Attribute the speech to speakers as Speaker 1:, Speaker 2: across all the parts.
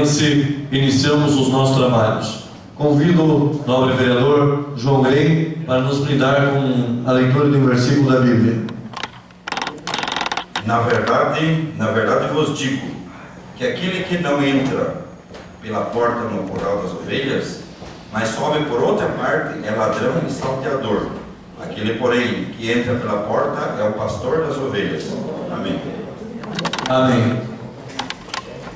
Speaker 1: Catarinense, iniciamos os nossos trabalhos. Convido o nobre vereador João Grey para nos brindar com a leitura de um versículo da Bíblia.
Speaker 2: Na verdade vos digo que aquele que não entra pela porta no curral das ovelhas, mas sobe por outra parte, é ladrão e salteador. Aquele, porém, que entra pela porta é o pastor das ovelhas. Amém.
Speaker 1: Amém.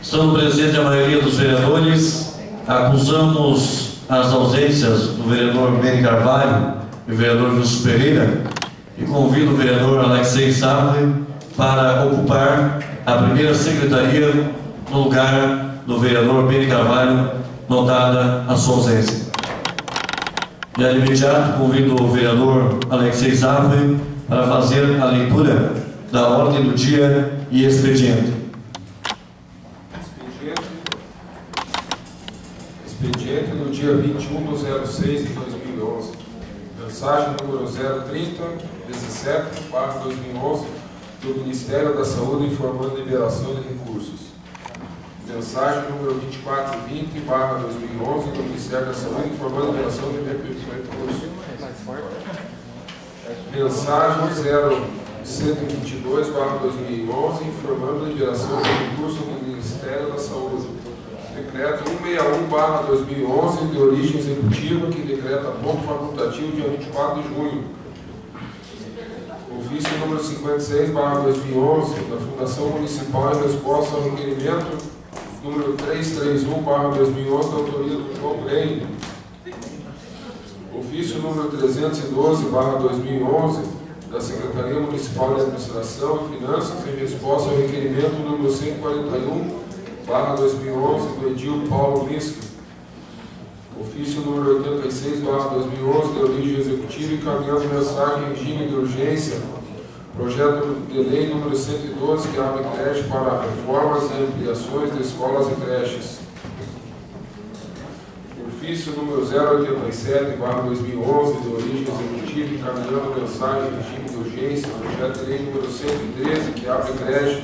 Speaker 1: Estando presente a maioria dos vereadores, acusamos as ausências do vereador Beni Carvalho e o vereador Justo Pereira, e convido o vereador Alexei Sabre para ocupar a primeira secretaria no lugar do vereador Beni Carvalho, notada a sua ausência. E de imediato convido o vereador Alexei Sabre para fazer a leitura da ordem do dia e expediente.
Speaker 3: Expediente no dia 21/06 de 2011. Mensagem número 03017/2011 do Ministério da Saúde informando liberação de recursos. Mensagem número 2420/2011 do Ministério da Saúde informando liberação de recursos. Mensagem 0122/2011 informando liberação de recursos do Ministério da Saúde. Decreto 161/2011 de origem executiva que decreta ponto facultativo dia 24 de junho. Ofício número 56/2011 da Fundação Municipal em resposta ao requerimento número 331/2011 da autoria do João Grey. Ofício número 312/2011 da Secretaria Municipal de Administração e Finanças em resposta ao requerimento número 141/2011 do Edil Paulo Miski. Ofício número 86/2011 de origem executiva encaminhando mensagem em regime de urgência. Projeto de lei número 112 que abre creche para reformas e ampliações de escolas e creches. Ofício número 087/2011 de origem executiva encaminhando mensagem em regime de urgência. Projeto de lei número 113 que abre creche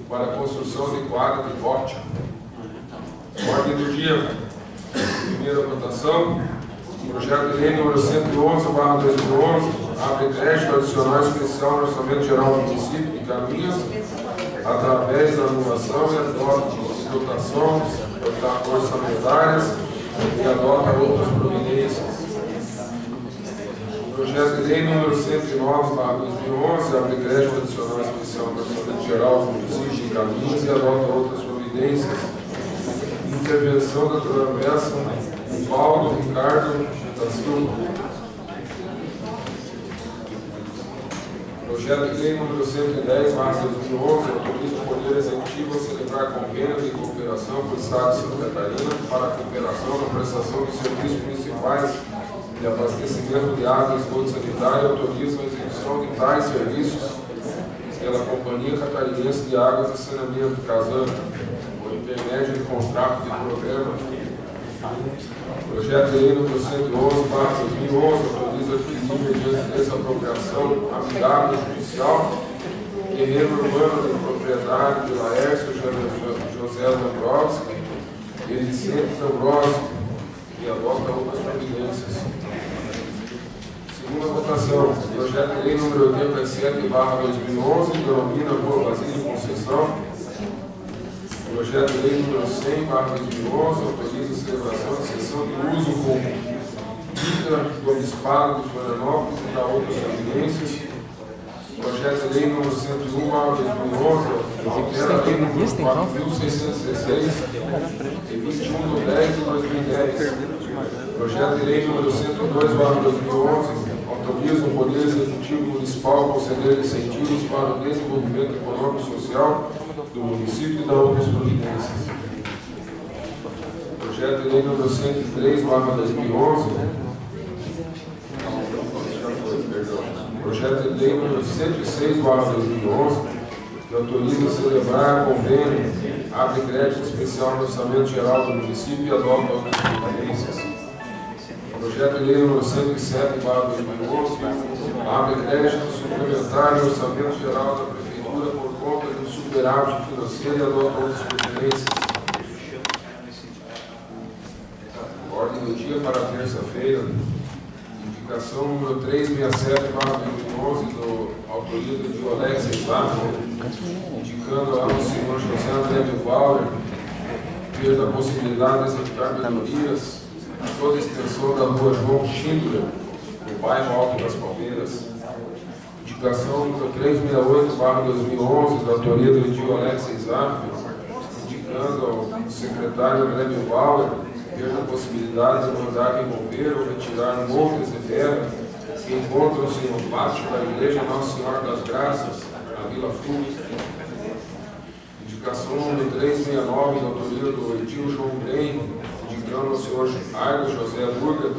Speaker 3: para a construção de quadra de bote. Ordem do dia. Primeira votação. Projeto de lei número 111/2011 abre crédito adicional especial no orçamento geral do município de Caminhas através da anulação e dotação orçamentárias e adota outras providências. Projeto de lei número 109/2011 abre crédito adicional especial no orçamento geral do município de Caminhas e adota outras providências. Intervenção da travessa Paulo Ricardo da Silva. Projeto de lei número 110/2011 autoriza o Poder Executivo a celebrar convênio de cooperação com o Estado de Santa Catarina para a cooperação na prestação de serviços municipais de abastecimento de água e esgoto sanitário e autoriza a execução de tais serviços pela Companhia Catarinense de Águas e Saneamento, Casana, por intermédio de contrato de programa. Projeto de lei número 111/2011 autoriza adquirir mediante desapropriação amigável judicial terreno urbano de propriedade de Laércio José Dombrowski e Vicente Dombrowski e adota outras providências. Segunda votação. Projeto de lei número 87/2011 denomina Rua Basílio Conceição. Projeto de lei número 100/2011 autoriza a celebração de sessão de uso com dívida do Obispado de Florianópolis e da outras providências. Projeto de lei número 101/2011 altera a lei número 4.616 de 21/10/2010. Projeto de lei número 102/2011 autoriza o Poder Executivo Municipal a conceder incentivos para o desenvolvimento econômico e social do município e da outras providências. Projeto de lei número 103/2011. Projeto de lei número 106/2011 que autoriza a celebrar convênio, abre crédito especial no orçamento geral do município e adota outras providências. Projeto de lei número 107/2011 abre crédito suplementar no orçamento geral da Prefeitura por conta do superávit financeiro e adota outras providências. dia para terça-feira. Indicação número 367/2011, autoria do Diolex Exato, indicando ao senhor José André Bauer, da possibilidade de executar melhorias a toda a extensão da rua João Schindler, no bairro Alto das Palmeiras. Indicação número 368/2011, da autoria do Diolex Exato, indicando ao secretário André Bauer a possibilidade de mandar remover ou retirar montes de terra que encontram-se no pátio da Igreja Nossa Senhora das Graças, na Vila Flux. Indicação número 369, da autoria do Edil João Grem, indicando ao senhor Argo José Burga,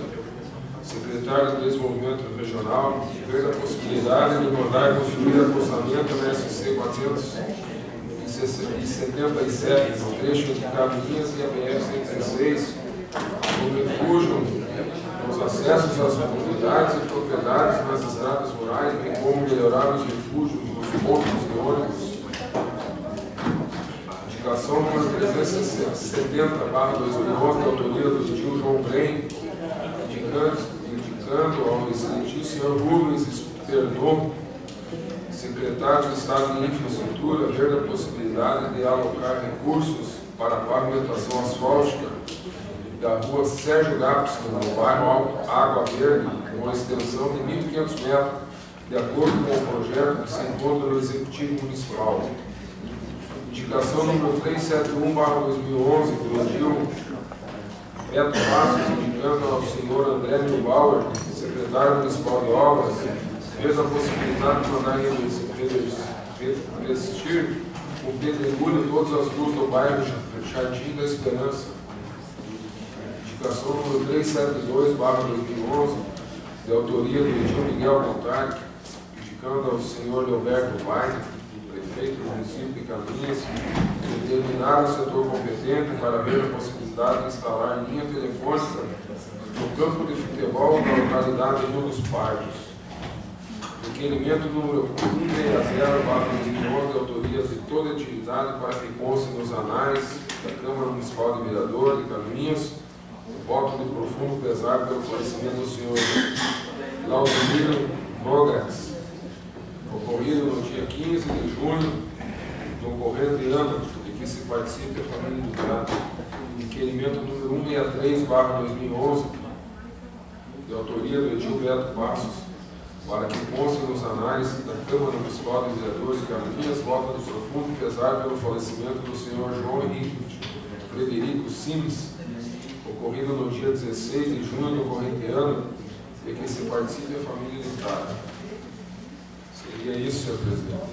Speaker 3: secretário de Desenvolvimento Regional, ver a possibilidade de mandar construir acostamento na SC 477, no trecho entre Caminhas e a BR-116, no refúgio, nos acessos às comunidades e propriedades nas estradas rurais, bem como melhorar os refúgios dos pontos de ônibus. Indicação número 370/2011, da autoria do tio João Grem, indicando ao excelentíssimo senhor Rubens Perdon, secretário de Estado de Infraestrutura, ver a possibilidade de alocar recursos para a pavimentação asfáltica da rua Sérgio Gapes, no bairro Água Verde, com uma extensão de 1.500 metros, de acordo com o projeto que se encontra no Executivo Municipal. Indicação número 371/2011, do Edil Beto Passos, indicando ao senhor André Bauer, secretário municipal de obras, fez a possibilidade de mandar revestir com pedregulho todas as ruas do bairro Jardim da Esperança. Indicação número 372/2011, de autoria do Edil Miguel Montague, indicando ao senhor Leoberto Vai, prefeito do município de Caminhas, determinar o setor competente para ver a possibilidade de instalar linha telefônica no campo de futebol da localidade Rio dos Pardos. Requerimento número 160/2011, de autoria de toda a atividade para que conste nos anais da Câmara Municipal de Vereador de Caminhas o voto de profundo pesar pelo falecimento do senhor Laudemiro Nogas, ocorrido no dia 15 de junho, no corrente ano, de que se participe a família do Gato. Requerimento número 163/2011, de autoria do Edil Beto Passos, para que conste nos anais da Câmara Municipal de Vereadores de Caminhas voto de profundo pesar pelo falecimento do senhor João Henrique Frederico Sims, ocorrido no dia 16 de junho do corrente ano, de que se participe a família do Gato. Seria isso, senhor presidente.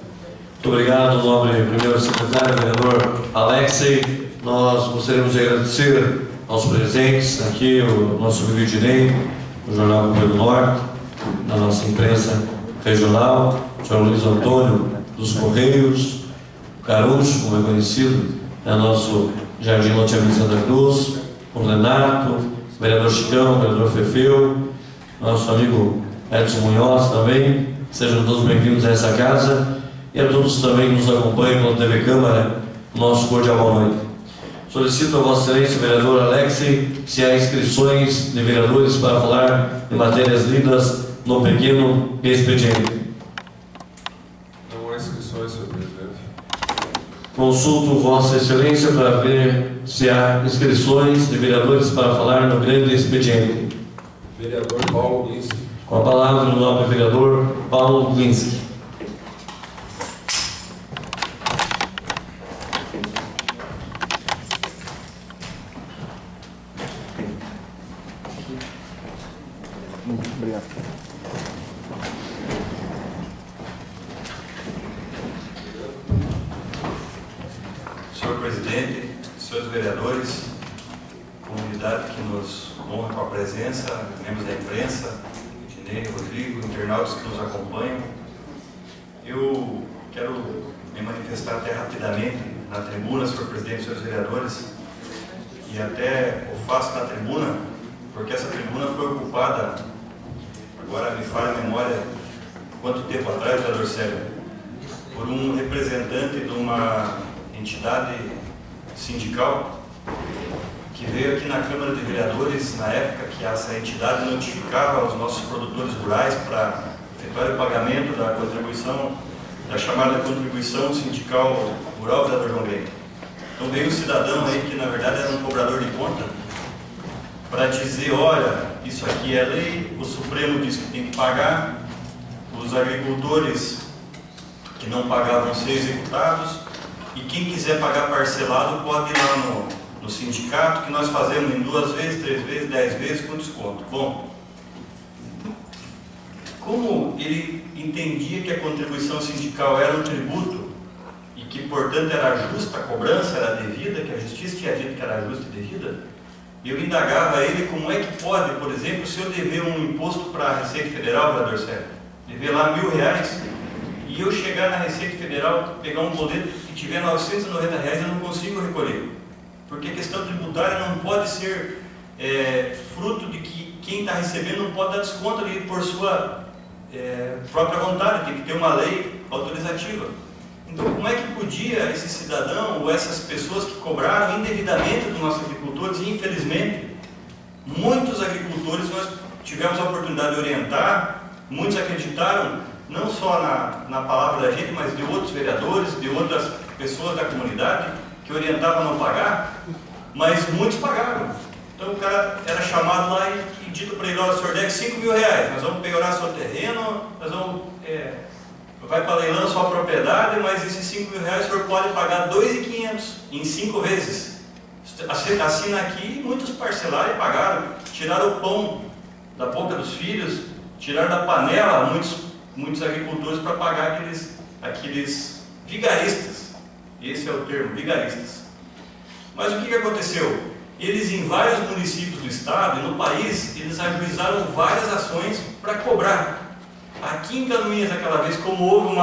Speaker 1: Muito obrigado, nobre primeiro secretário, vereador Alexei. Nós gostaríamos de agradecer aos presentes aqui, o nosso amigo Ednei, o Jornal Rio do Norte, da nossa imprensa regional, o senhor Luiz Antônio dos Correios, o Carucho, como é conhecido, nosso Jardim Loteamento Santa Cruz, o Renato, o vereador Chicão, o vereador Fefeu, nosso amigo Edson Munhoz também. Sejam todos bem-vindos a essa casa e a todos também que nos acompanham pela TV Câmara, nosso cordial boa noite. Solicito a Vossa Excelência, vereador Alexei, se há inscrições de vereadores para falar de matérias lidas no pequeno expediente.
Speaker 3: Não há inscrições, senhor presidente.
Speaker 1: Consulto Vossa Excelência para ver se há inscrições de vereadores para falar no grande expediente.
Speaker 3: Vereador Paulo Glinski.
Speaker 1: Com a palavra o nobre vereador Paulo Glinski.
Speaker 4: Obrigado.
Speaker 2: Senhor presidente, senhores vereadores, comunidade que nos honra com a presença, membros da imprensa, Ednei, Rodrigo, internautas que nos acompanham, eu quero me manifestar até rapidamente na tribuna, senhor presidente, senhores vereadores, e até o faço na tribuna, porque essa tribuna foi ocupada, agora me falha a memória, quanto tempo atrás, vereador Célio, por um representante de uma entidade sindical que veio aqui na Câmara de Vereadores, na época que essa entidade notificava os nossos produtores rurais para efetuar o pagamento da contribuição, da chamada contribuição sindical rural, vereador João Grey. Então veio um cidadão aí que na verdade era um cobrador de conta para dizer, olha, isso aqui é lei, o Supremo diz que tem que pagar, os agricultores que não pagavam vão ser executados, e quem quiser pagar parcelado pode ir lá no sindicato, que nós fazemos em 2 vezes, 3 vezes, 10 vezes com desconto. Bom, como ele entendia que a contribuição sindical era um tributo e que, portanto, era justa a cobrança, era devida, que a justiça tinha dito que era justa e devida, eu indagava ele como é que pode, por exemplo, se eu dever um imposto para a Receita Federal, vereador Sérgio, dever lá R$1.000, e eu chegar na Receita Federal, pegar um boleto que tiver R$990, eu não consigo recolher. Porque a questão tributária não pode ser fruto de que quem está recebendo não pode dar desconto ali por sua própria vontade, tem que ter uma lei autorizativa. Então, como é que podia esse cidadão ou essas pessoas que cobraram indevidamente dos nossos agricultores, e infelizmente, muitos agricultores nós tivemos a oportunidade de orientar, muitos acreditaram, não só na palavra da gente, mas de outros vereadores, de outras pessoas da comunidade, que orientavam a não pagar, mas muitos pagaram. Então o cara era chamado lá e dito para ele, olha, o senhor deve R$5.000, nós vamos pegar seu terreno, nós vamos... vai para leilão sua propriedade, mas esses R$5.000 o senhor pode pagar R$2.500 em 5 vezes. Assina aqui, muitos parcelaram e pagaram, tiraram o pão da boca dos filhos, tiraram da panela muitos agricultores para pagar aqueles vigaristas. Esse é o termo, vigaristas. Mas o que aconteceu? Eles, em vários municípios do estado e no país, eles ajuizaram várias ações para cobrar. Aqui em Canoinhas, aquela vez, como houve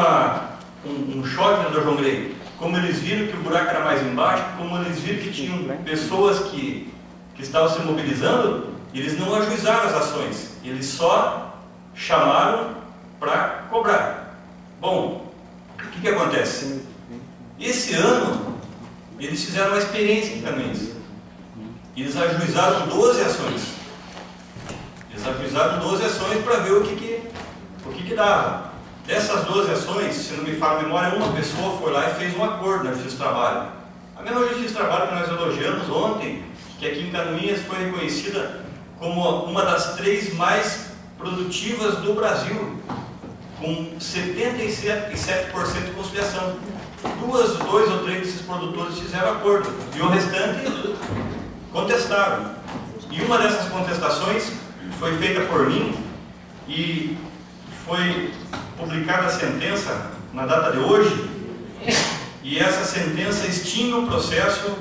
Speaker 2: um choque, vereador João Grey, como eles viram que o buraco era mais embaixo, como eles viram que tinham pessoas que estavam se mobilizando, eles não ajuizaram as ações, eles só chamaram para cobrar. Bom, o que acontece? Esse ano, eles fizeram uma experiência em Canoinhas. Eles ajuizaram 12 ações. Eles ajuizaram 12 ações para ver o que dava. Dessas 12 ações, se não me falha a memória, uma pessoa foi lá e fez um acordo na Justiça do Trabalho. A mesma Justiça do Trabalho que nós elogiamos ontem, que aqui em Canoinhas foi reconhecida como uma das 3 mais produtivas do Brasil, com 77% de conciliação. 2 ou 3 desses produtores fizeram acordo, e o restante contestaram. E uma dessas contestações foi feita por mim, e foi publicada a sentença na data de hoje, e essa sentença extingue o processo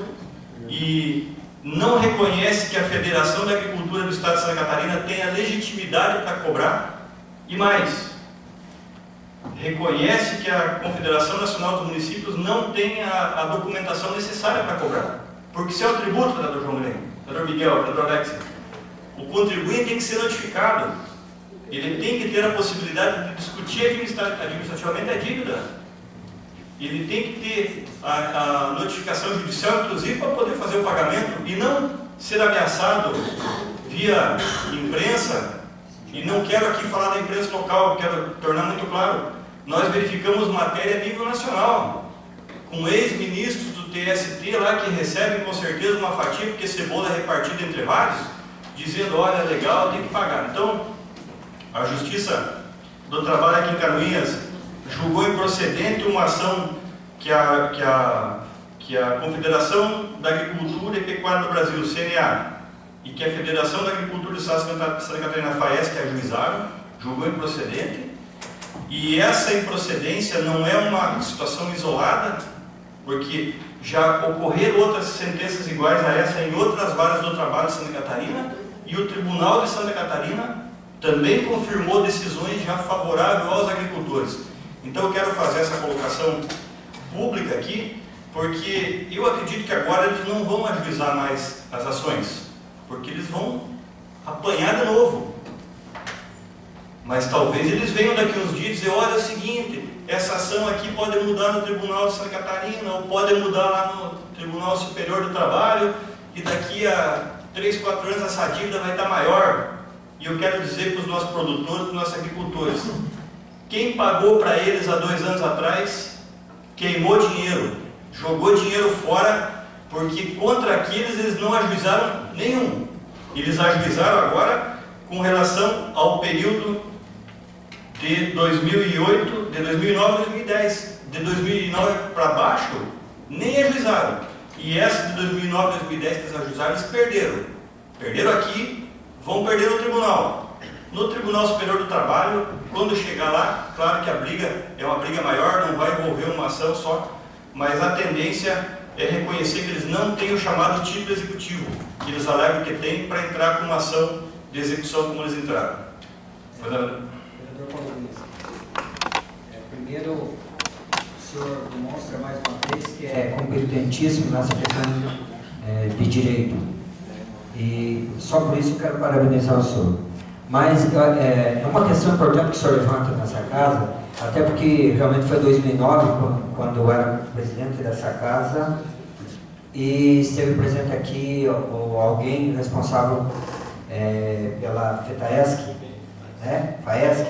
Speaker 2: e não reconhece que a Federação da Agricultura do Estado de Santa Catarina tenha legitimidade para cobrar, e mais, reconhece que a Confederação Nacional dos Municípios não tem a documentação necessária para cobrar. Porque se é um tributo, vereador João Grey, vereador Miguel, vereador Alex, o contribuinte tem que ser notificado. Ele tem que ter a possibilidade de discutir administrativamente a dívida. Ele tem que ter a notificação judicial, inclusive, para poder fazer o pagamento e não ser ameaçado via imprensa. E não quero aqui falar da imprensa local, quero tornar muito claro. Nós verificamos matéria a nível nacional, com ex-ministros do TST lá que recebem com certeza uma fatia, porque cebola é repartida entre vários, dizendo, olha, é legal, tem que pagar. Então, a Justiça do Trabalho aqui em Canoinhas julgou improcedente uma ação que a Confederação da Agricultura e Pecuária do Brasil, CNA, e que a Federação da Agricultura do Estado de Santa Catarina, FAESC, ajuizaram, julgou improcedente. E essa improcedência não é uma situação isolada, porque já ocorreram outras sentenças iguais a essa em outras varas do trabalho de Santa Catarina, e o Tribunal de Santa Catarina também confirmou decisões já favoráveis aos agricultores. Então eu quero fazer essa colocação pública aqui, porque eu acredito que agora eles não vão ajuizar mais as ações, porque eles vão apanhar de novo. Mas talvez eles venham daqui uns dias e dizer, olha, é o seguinte, essa ação aqui pode mudar no Tribunal de Santa Catarina, ou pode mudar lá no Tribunal Superior do Trabalho, e daqui a 3, 4 anos essa dívida vai estar maior. E eu quero dizer para os nossos produtores, para os nossos agricultores, quem pagou para eles há 2 anos atrás, queimou dinheiro, jogou dinheiro fora, porque contra aqueles eles não ajuizaram nenhum. Eles ajuizaram agora com relação ao período de 2008, de 2009 a 2010. De 2009 para baixo, nem ajuizaram. E essa de 2009 a 2010 que eles ajuizaram, eles perderam. Perderam aqui, vão perder no tribunal. No Tribunal Superior do Trabalho, quando chegar lá, claro que a briga é uma briga maior, não vai envolver uma ação só, mas a tendência é reconhecer que eles não têm o chamado título executivo, que eles alegam que tem para entrar com uma ação de execução como eles entraram.
Speaker 5: Primeiro, o senhor demonstra mais uma vez que é competentíssimo nessa questão de direito. E só por isso eu quero parabenizar o senhor. Mas é uma questão importante que o senhor levanta nessa casa, até porque realmente foi 2009, quando eu era presidente dessa casa, e esteve presente aqui alguém responsável pela FETAESC, né? FAESC,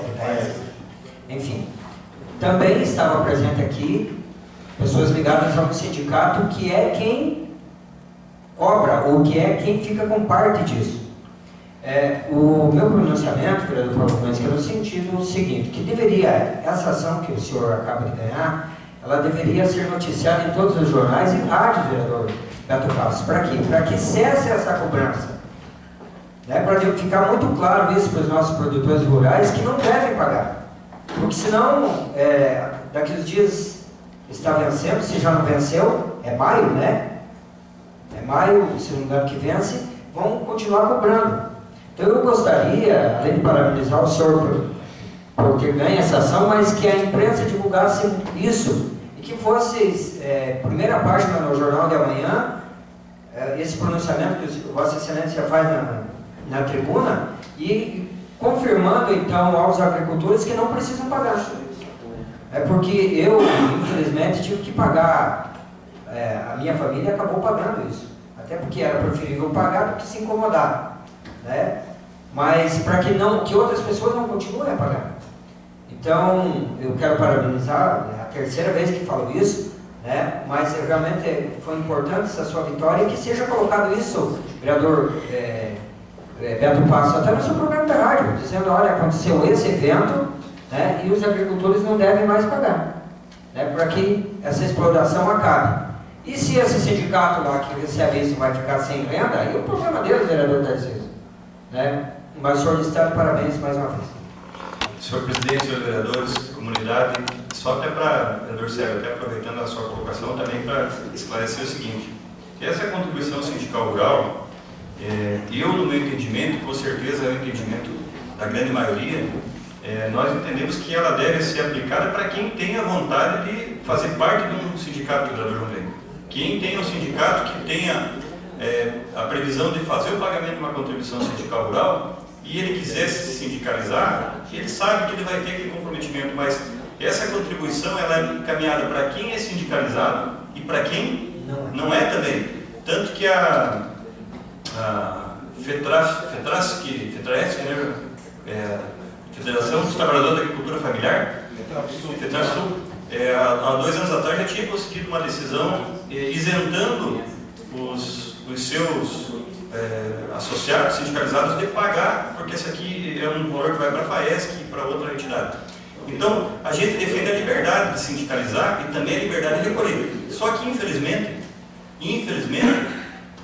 Speaker 5: enfim. Também estava presente aqui pessoas ligadas a um sindicato que é quem cobra, ou que é quem fica com parte disso. O meu pronunciamento, vereador Paulo Gomes, que é no sentido seguinte, que deveria, essa ação que o senhor acaba de ganhar, ela deveria ser noticiada em todos os jornais e rádios, vereador Beto Carlos. Para quê? Para que cesse essa cobrança. Para ficar muito claro isso para os nossos produtores rurais, que não devem pagar. Porque senão, daqui uns dias está vencendo, se já não venceu, é maio, né? É maio, se não me engano, que vence, vão continuar cobrando. Então eu gostaria, além de parabenizar o senhor por ter ganho essa ação, mas que a imprensa divulgasse isso e que fosse primeira página no Jornal de Amanhã, esse pronunciamento que Vossa Excelência faz na tribuna, e confirmando então aos agricultores que não precisam pagar. Porque eu, infelizmente, tive que pagar, a minha família acabou pagando isso, até porque era preferível pagar do que se incomodar. Mas para que outras pessoas não continuem a pagar. Então, eu quero parabenizar, é a terceira vez que falo isso, mas realmente foi importante essa sua vitória, e que seja colocado isso, vereador Beto Passo, até no seu programa da rádio, dizendo, olha, aconteceu esse evento, e os agricultores não devem mais pagar, para que essa exploração acabe. E se esse sindicato lá que recebe isso vai ficar sem renda, aí é o problema deles, vereador Tarcísio. Mas o senhor de Estado, parabéns mais uma vez.
Speaker 2: Senhor presidente, senhores vereadores, comunidade, só até para, vereador Sérgio, até aproveitando a sua colocação, também para esclarecer o seguinte, que essa contribuição sindical rural, eu, no meu entendimento, com certeza é o entendimento da grande maioria, nós entendemos que ela deve ser aplicada para quem tem a vontade de fazer parte de um sindicato, vereador João Bem. Quem tem um sindicato que tenha a previsão de fazer o pagamento de uma contribuição sindical rural e ele quiser se sindicalizar, ele sabe que ele vai ter aquele comprometimento, mas essa contribuição ela é encaminhada para quem é sindicalizado e para quem não é também. Tanto que a FETRASC, Federação dos Trabalhadores da Agricultura Familiar, FETRASUL, há 2 anos atrás já tinha conseguido uma decisão isentando os seus associados, sindicalizados, de pagar, porque esse aqui é um valor que vai para a FAESC e para outra entidade. Então, a gente defende a liberdade de sindicalizar e também a liberdade de recolher. Só que, infelizmente,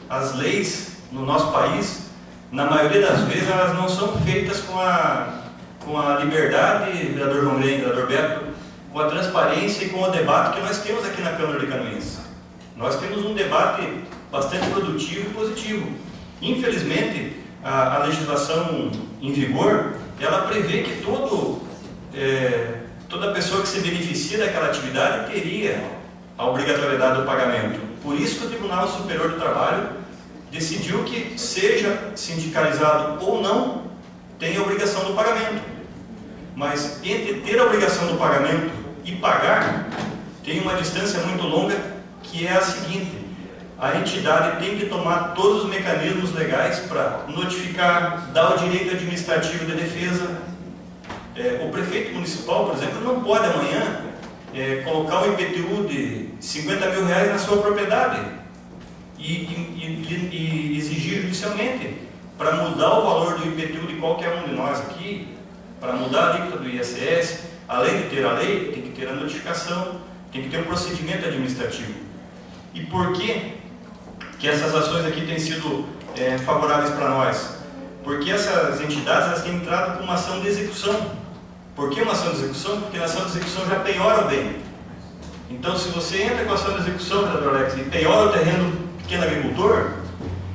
Speaker 2: as leis no nosso país, na maioria das vezes, elas não são feitas com a liberdade, vereador João Green, vereador Beto, com a transparência e com o debate que nós temos aqui na Câmara de Canoinhas. Nós temos um debate bastante produtivo e positivo. Infelizmente, a legislação em vigor, ela prevê que toda pessoa que se beneficia daquela atividade teria a obrigatoriedade do pagamento. Por isso que o Tribunal Superior do Trabalho decidiu que, seja sindicalizado ou não, tem a obrigação do pagamento. Mas entre ter a obrigação do pagamento e pagar, tem uma distância muito longa, que é a seguinte: a entidade tem que tomar todos os mecanismos legais para notificar, dar o direito administrativo de defesa. O prefeito municipal, por exemplo, não pode amanhã colocar um IPTU de 50 mil reais na sua propriedade e exigir judicialmente para mudar o valor do IPTU de qualquer um de nós aqui, para mudar a alíquota do ISS. Além de ter a lei, tem que ter a notificação, tem que ter um procedimento administrativo. E por que essas ações aqui têm sido favoráveis para nós? Porque essas entidades elas têm entrado com uma ação de execução. Por que uma ação de execução? Porque na ação de execução já penhora o bem. Então, se você entra com a ação de execução, vereador Alex, e penhora o terreno do pequeno agricultor,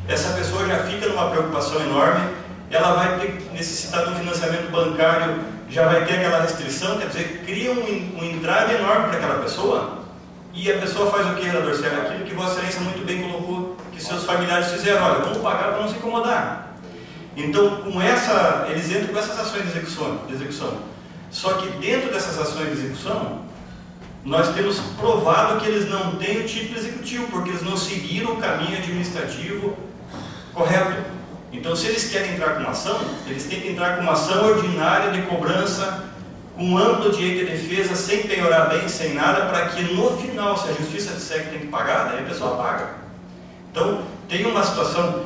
Speaker 2: essa pessoa já fica numa preocupação enorme, ela vai necessitar de um financiamento bancário, já vai ter aquela restrição, quer dizer, cria um entrave enorme para aquela pessoa, e a pessoa faz o que, vereador Sérgio? Aquilo que Vossa Excelência muito bem colocou, que seus familiares fizeram, olha, vamos pagar para não se incomodar. Então, eles entram com essas ações de execução. Só que dentro dessas ações de execução, nós temos provado que eles não têm o título executivo, porque eles não seguiram o caminho administrativo correto. Então, se eles querem entrar com uma ação, eles têm que entrar com uma ação ordinária de cobrança, com amplo direito de defesa, sem penhorar bem, sem nada, para que no final, se a justiça disser que tem que pagar, daí a pessoa paga. Então, tem uma situação,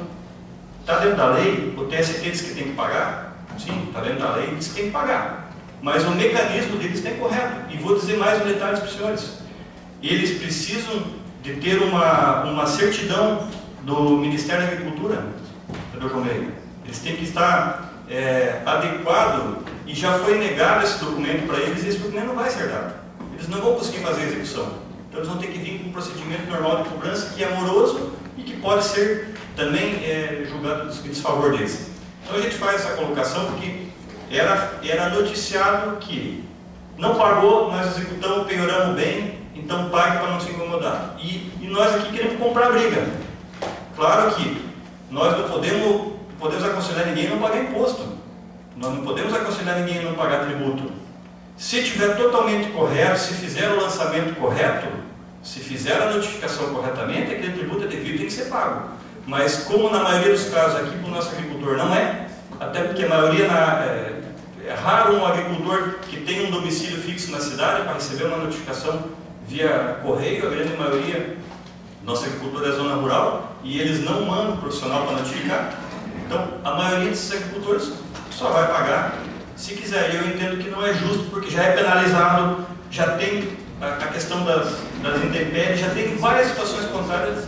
Speaker 2: está dentro da lei, o TST diz que tem que pagar, sim, está dentro da lei, diz que tem que pagar. Mas o mecanismo deles está incorreto. E vou dizer mais um detalhe para os senhores. Eles precisam de ter uma certidão do Ministério da Agricultura, do João Meire. Eles têm que estar adequado, e já foi negado esse documento para eles, e esse documento não vai ser dado. Eles não vão conseguir fazer a execução. Então eles vão ter que vir com um procedimento normal de cobrança, que é amoroso e que pode ser também julgado em desfavor deles. Então a gente faz essa colocação porque era noticiado que não pagou, nós executamos, penhoramos bem, então pague para não se incomodar. E nós aqui queremos comprar briga. Claro que nós não podemos aconselhar ninguém a não pagar imposto. Nós não podemos aconselhar ninguém a não pagar tributo. Se estiver totalmente correto, se fizer o lançamento correto, se fizer a notificação corretamente, aquele tributo é devido, tem que ser pago. Mas como na maioria dos casos aqui para o nosso agricultor não é, até porque a maioria é raro um agricultor que tem um domicílio fixo na cidade para receber uma notificação via correio, a grande maioria nossa agricultura é zona rural e eles não mandam profissional para notificar. Então a maioria desses agricultores só vai pagar se quiser. E eu entendo que não é justo, porque já é penalizado, já tem a questão das intempéries, já tem várias situações contrárias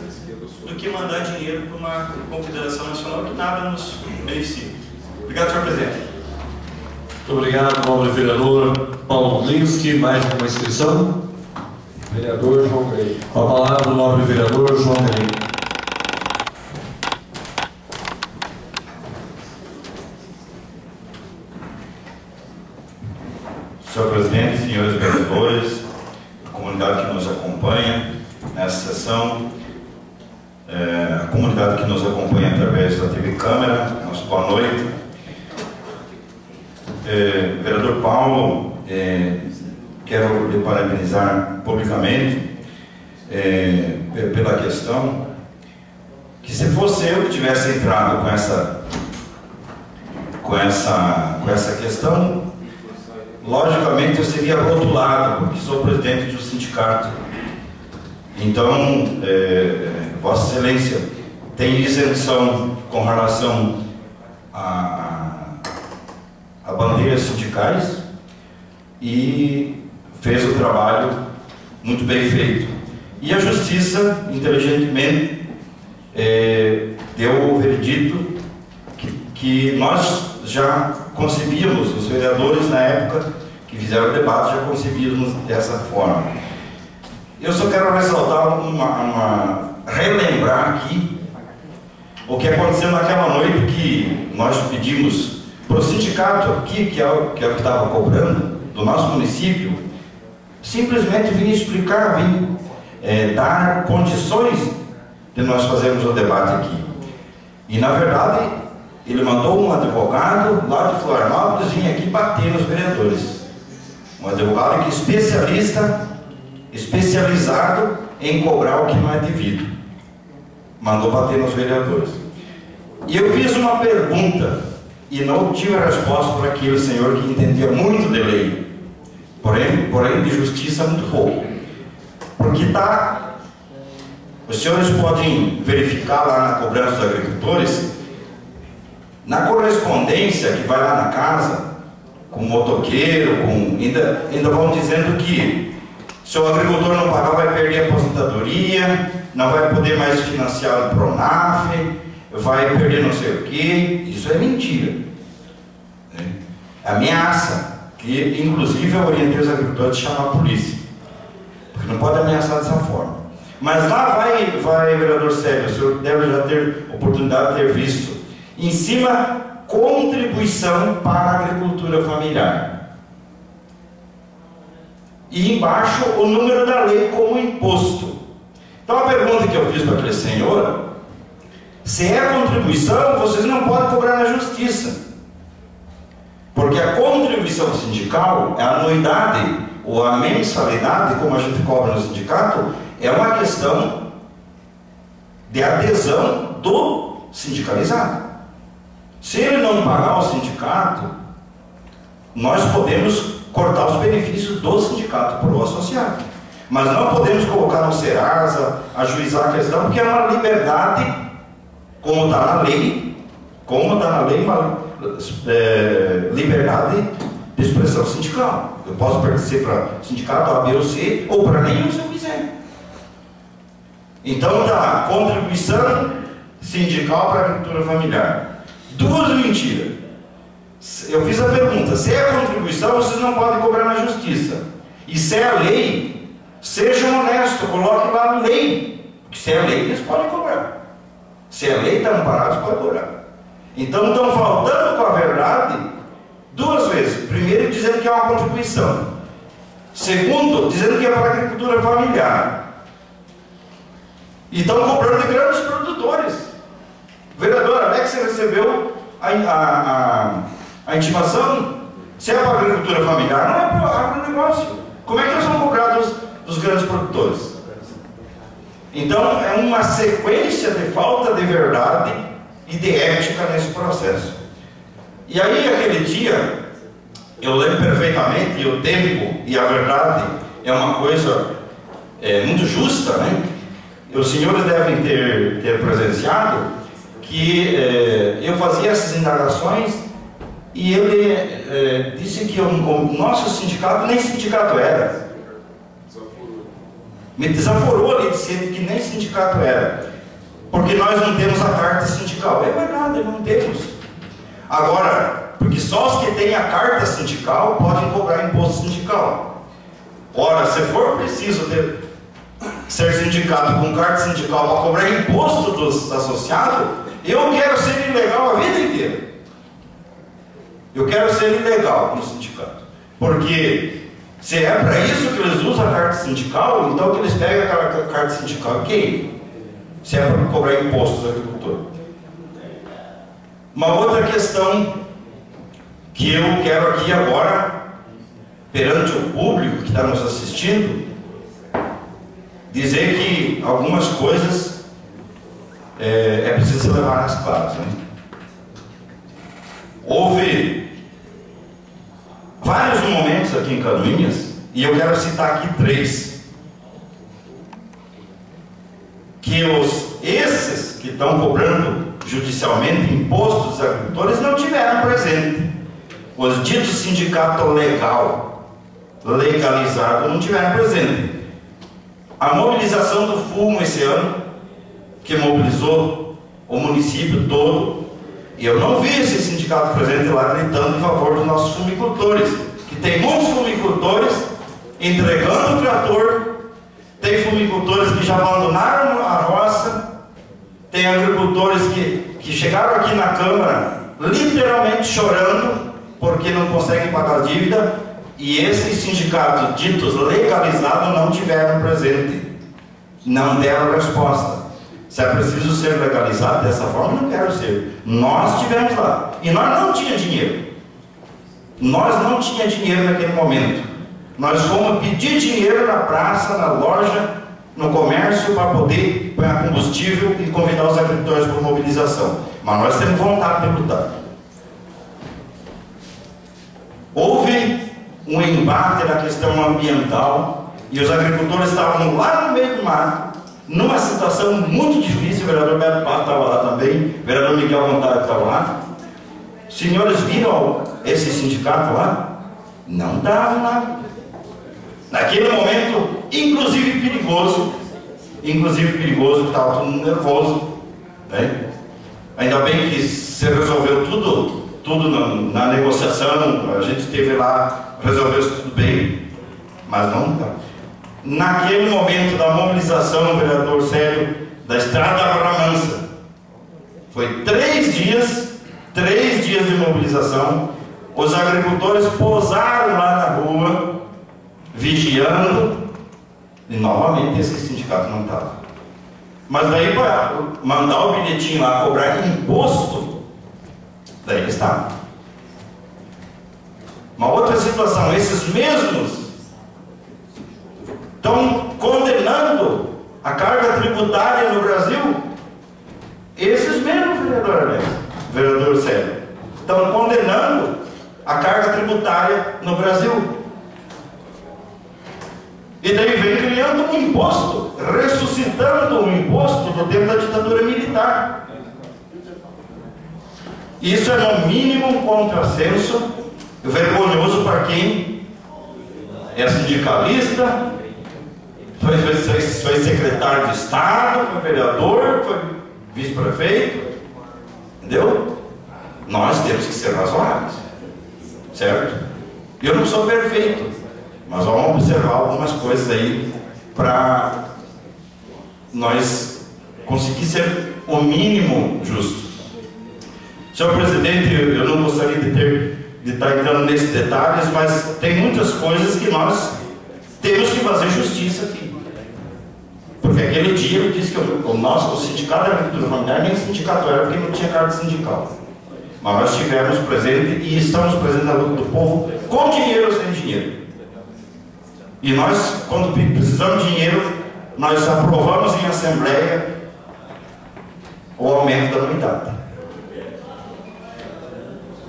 Speaker 2: do que mandar dinheiro para uma confederação nacional que nada nos beneficia. Obrigado, senhor presidente.
Speaker 1: Muito obrigado, nobre vereador Paulo Linski. Mais uma inscrição?
Speaker 3: Vereador João Grey.
Speaker 1: Com a palavra o nobre vereador João Grey.
Speaker 2: Senhor presidente, senhores vereadores, a comunidade que nos acompanha nessa sessão, a comunidade que nos acompanha através da TV Câmara, nossa boa noite. Vereador Paulo, quero lhe parabenizar publicamente pela questão que, se fosse eu que tivesse entrado com essa questão, logicamente eu seria rotulado, porque sou presidente do sindicato. Então, Vossa Excelência tem isenção com relação a bandeiras sindicais e fez o trabalho muito bem feito. E a Justiça, inteligentemente, deu o veredito que nós já concebíamos, os vereadores na época que fizeram o debate já concebíamos dessa forma. Eu só quero ressaltar relembrar aqui o que aconteceu naquela noite que nós pedimos para o sindicato aqui, que é o que estava cobrando do nosso município, simplesmente vir explicar, vir dar condições de nós fazermos o debate aqui. E na verdade ele mandou um advogado lá de Florianópolis vir aqui bater nos vereadores. Um advogado que é especializado em cobrar o que não é devido. mandou bater nos vereadores. E eu fiz uma pergunta e não obtive a resposta para aquele senhor que entendia muito de lei, porém de justiça muito pouco. Porque os senhores podem verificar lá na cobrança dos agricultores, na correspondência que vai lá na casa, com o motoqueiro, ainda vão dizendo que se o agricultor não pagar vai perder a aposentadoria, não vai poder mais financiar o Pronaf, vai perder não sei o que. Isso é mentira, né? Ameaça, que inclusive eu orientei os agricultores a chamar a polícia, porque não pode ameaçar dessa forma. Mas lá vai vereador Célio, o senhor deve já ter oportunidade de ter visto, em cima, contribuição para a agricultura familiar, e embaixo o número da lei como imposto. Então a pergunta que eu fiz para aquele senhor: se é contribuição, vocês não podem cobrar na justiça, porque a contribuição sindical, a anuidade ou a mensalidade, como a gente cobra no sindicato, é uma questão de adesão do sindicalizado. Se ele não pagar o sindicato, nós podemos cortar os benefícios do sindicato para o associado, mas não podemos colocar no Serasa, ajuizar a questão, porque é uma liberdade, como está na lei, uma liberdade de expressão sindical. Eu posso pertencer para o sindicato A, B ou C, ou para nenhum se eu quiser. Então tá, contribuição sindical para a agricultura familiar. Duas mentiras. Eu fiz a pergunta: se é contribuição, vocês não podem cobrar na justiça. E se é a lei, sejam honestos, coloquem lá na lei. Porque se é a lei, eles podem cobrar. Se é lei, está amparado, pode cobrar. Então estão faltando com a verdade duas vezes. Primeiro, dizendo que é uma contribuição. Segundo, dizendo que é para a agricultura familiar. E estão cobrando de grandes produtores. Vereador Alex, você recebeu a intimação? Se é para a agricultura familiar, não é para o agronegócio. Como é que eles vão cobrar dos grandes produtores? Então é uma sequência de falta de verdade e de ética nesse processo. E aí aquele dia, eu lembro perfeitamente, e o tempo e a verdade é uma coisa muito justa, né? Os senhores devem ter presenciado que eu fazia essas indagações e ele disse que o nosso sindicato nem sindicato era. Me desaforou ali, dizendo que nem sindicato era, porque nós não temos a carta sindical. É verdade, não temos. Agora, porque só os que têm a carta sindical podem cobrar imposto sindical. Ora, se for preciso ser sindicato com carta sindical para cobrar imposto dos associados, eu quero ser ilegal a vida inteira. Eu quero ser ilegal no sindicato, porque se é para isso que eles usam a carta sindical, então que eles pegam aquela carta sindical e queimam, se é para cobrar impostos do agricultor. Uma outra questão que eu quero aqui agora, perante o público que está nos assistindo, dizer que algumas coisas é preciso levar nas claras, né? Houve vários momentos aqui em Canoinhas, e eu quero citar aqui 3, que esses que estão cobrando judicialmente impostos dos agricultores não tiveram presente. Os ditos sindicato legalizado não tiveram presente. A mobilização do fumo esse ano, que mobilizou o município todo, eu não vi esse sindicato presente lá gritando em favor dos nossos fumicultores, que tem muitos fumicultores entregando o trator, tem fumicultores que já abandonaram a roça, tem agricultores que chegaram aqui na Câmara literalmente chorando porque não conseguem pagar a dívida, e esses sindicatos ditos legalizados não tiveram presente, não deram resposta. Se é preciso ser legalizado dessa forma, não quero ser. Nós estivemos lá e nós não tínhamos dinheiro. Nós não tínhamos dinheiro naquele momento. Nós fomos pedir dinheiro na praça, na loja, no comércio para poder pagar combustível e convidar os agricultores para mobilização. Mas nós temos vontade de lutar. Houve um embate na questão ambiental e os agricultores estavam lá no meio do mato, numa situação muito difícil. O vereador Beto Pato estava lá também, o vereador Miguel Montalho estava lá. Os senhores viram esse sindicato lá? Não estavam lá. Naquele momento, inclusive perigoso, que estava todo mundo nervoso, né? Ainda bem que se resolveu tudo na negociação, a gente esteve lá, resolveu tudo bem, mas não tá. Naquele momento da mobilização, o vereador Célio, da Estrada da Barra Mansa, foi 3 dias de mobilização, os agricultores pousaram lá na rua, vigiando, e novamente esse sindicato não estava. Mas daí para mandar o bilhetinho lá, cobrar imposto, daí eles estavam. Uma outra situação, esses mesmos estão condenando a carga tributária no Brasil. Esses mesmos, vereador Célio, estão condenando a carga tributária no Brasil. E daí vem criando um imposto, ressuscitando um imposto do tempo da ditadura militar. Isso é no mínimo um contrassenso vergonhoso para quem é sindicalista, foi secretário de Estado, foi vereador, foi vice-prefeito, entendeu? Nós temos que ser razoáveis, certo? Eu não sou perfeito, mas vamos observar algumas coisas aí para nós conseguir ser o mínimo justo. Senhor presidente, eu não gostaria de estar entrando nesses detalhes, mas tem muitas coisas que nós temos que fazer justiça aqui. Porque aquele dia eu disse que o sindicato da agricultura familiar nem sindicato era, porque não tinha cargo sindical. Mas nós estivemos presentes e estamos presentes na luta do povo, com dinheiro ou sem dinheiro. E nós, quando precisamos de dinheiro, nós aprovamos em assembleia o aumento da anuidade.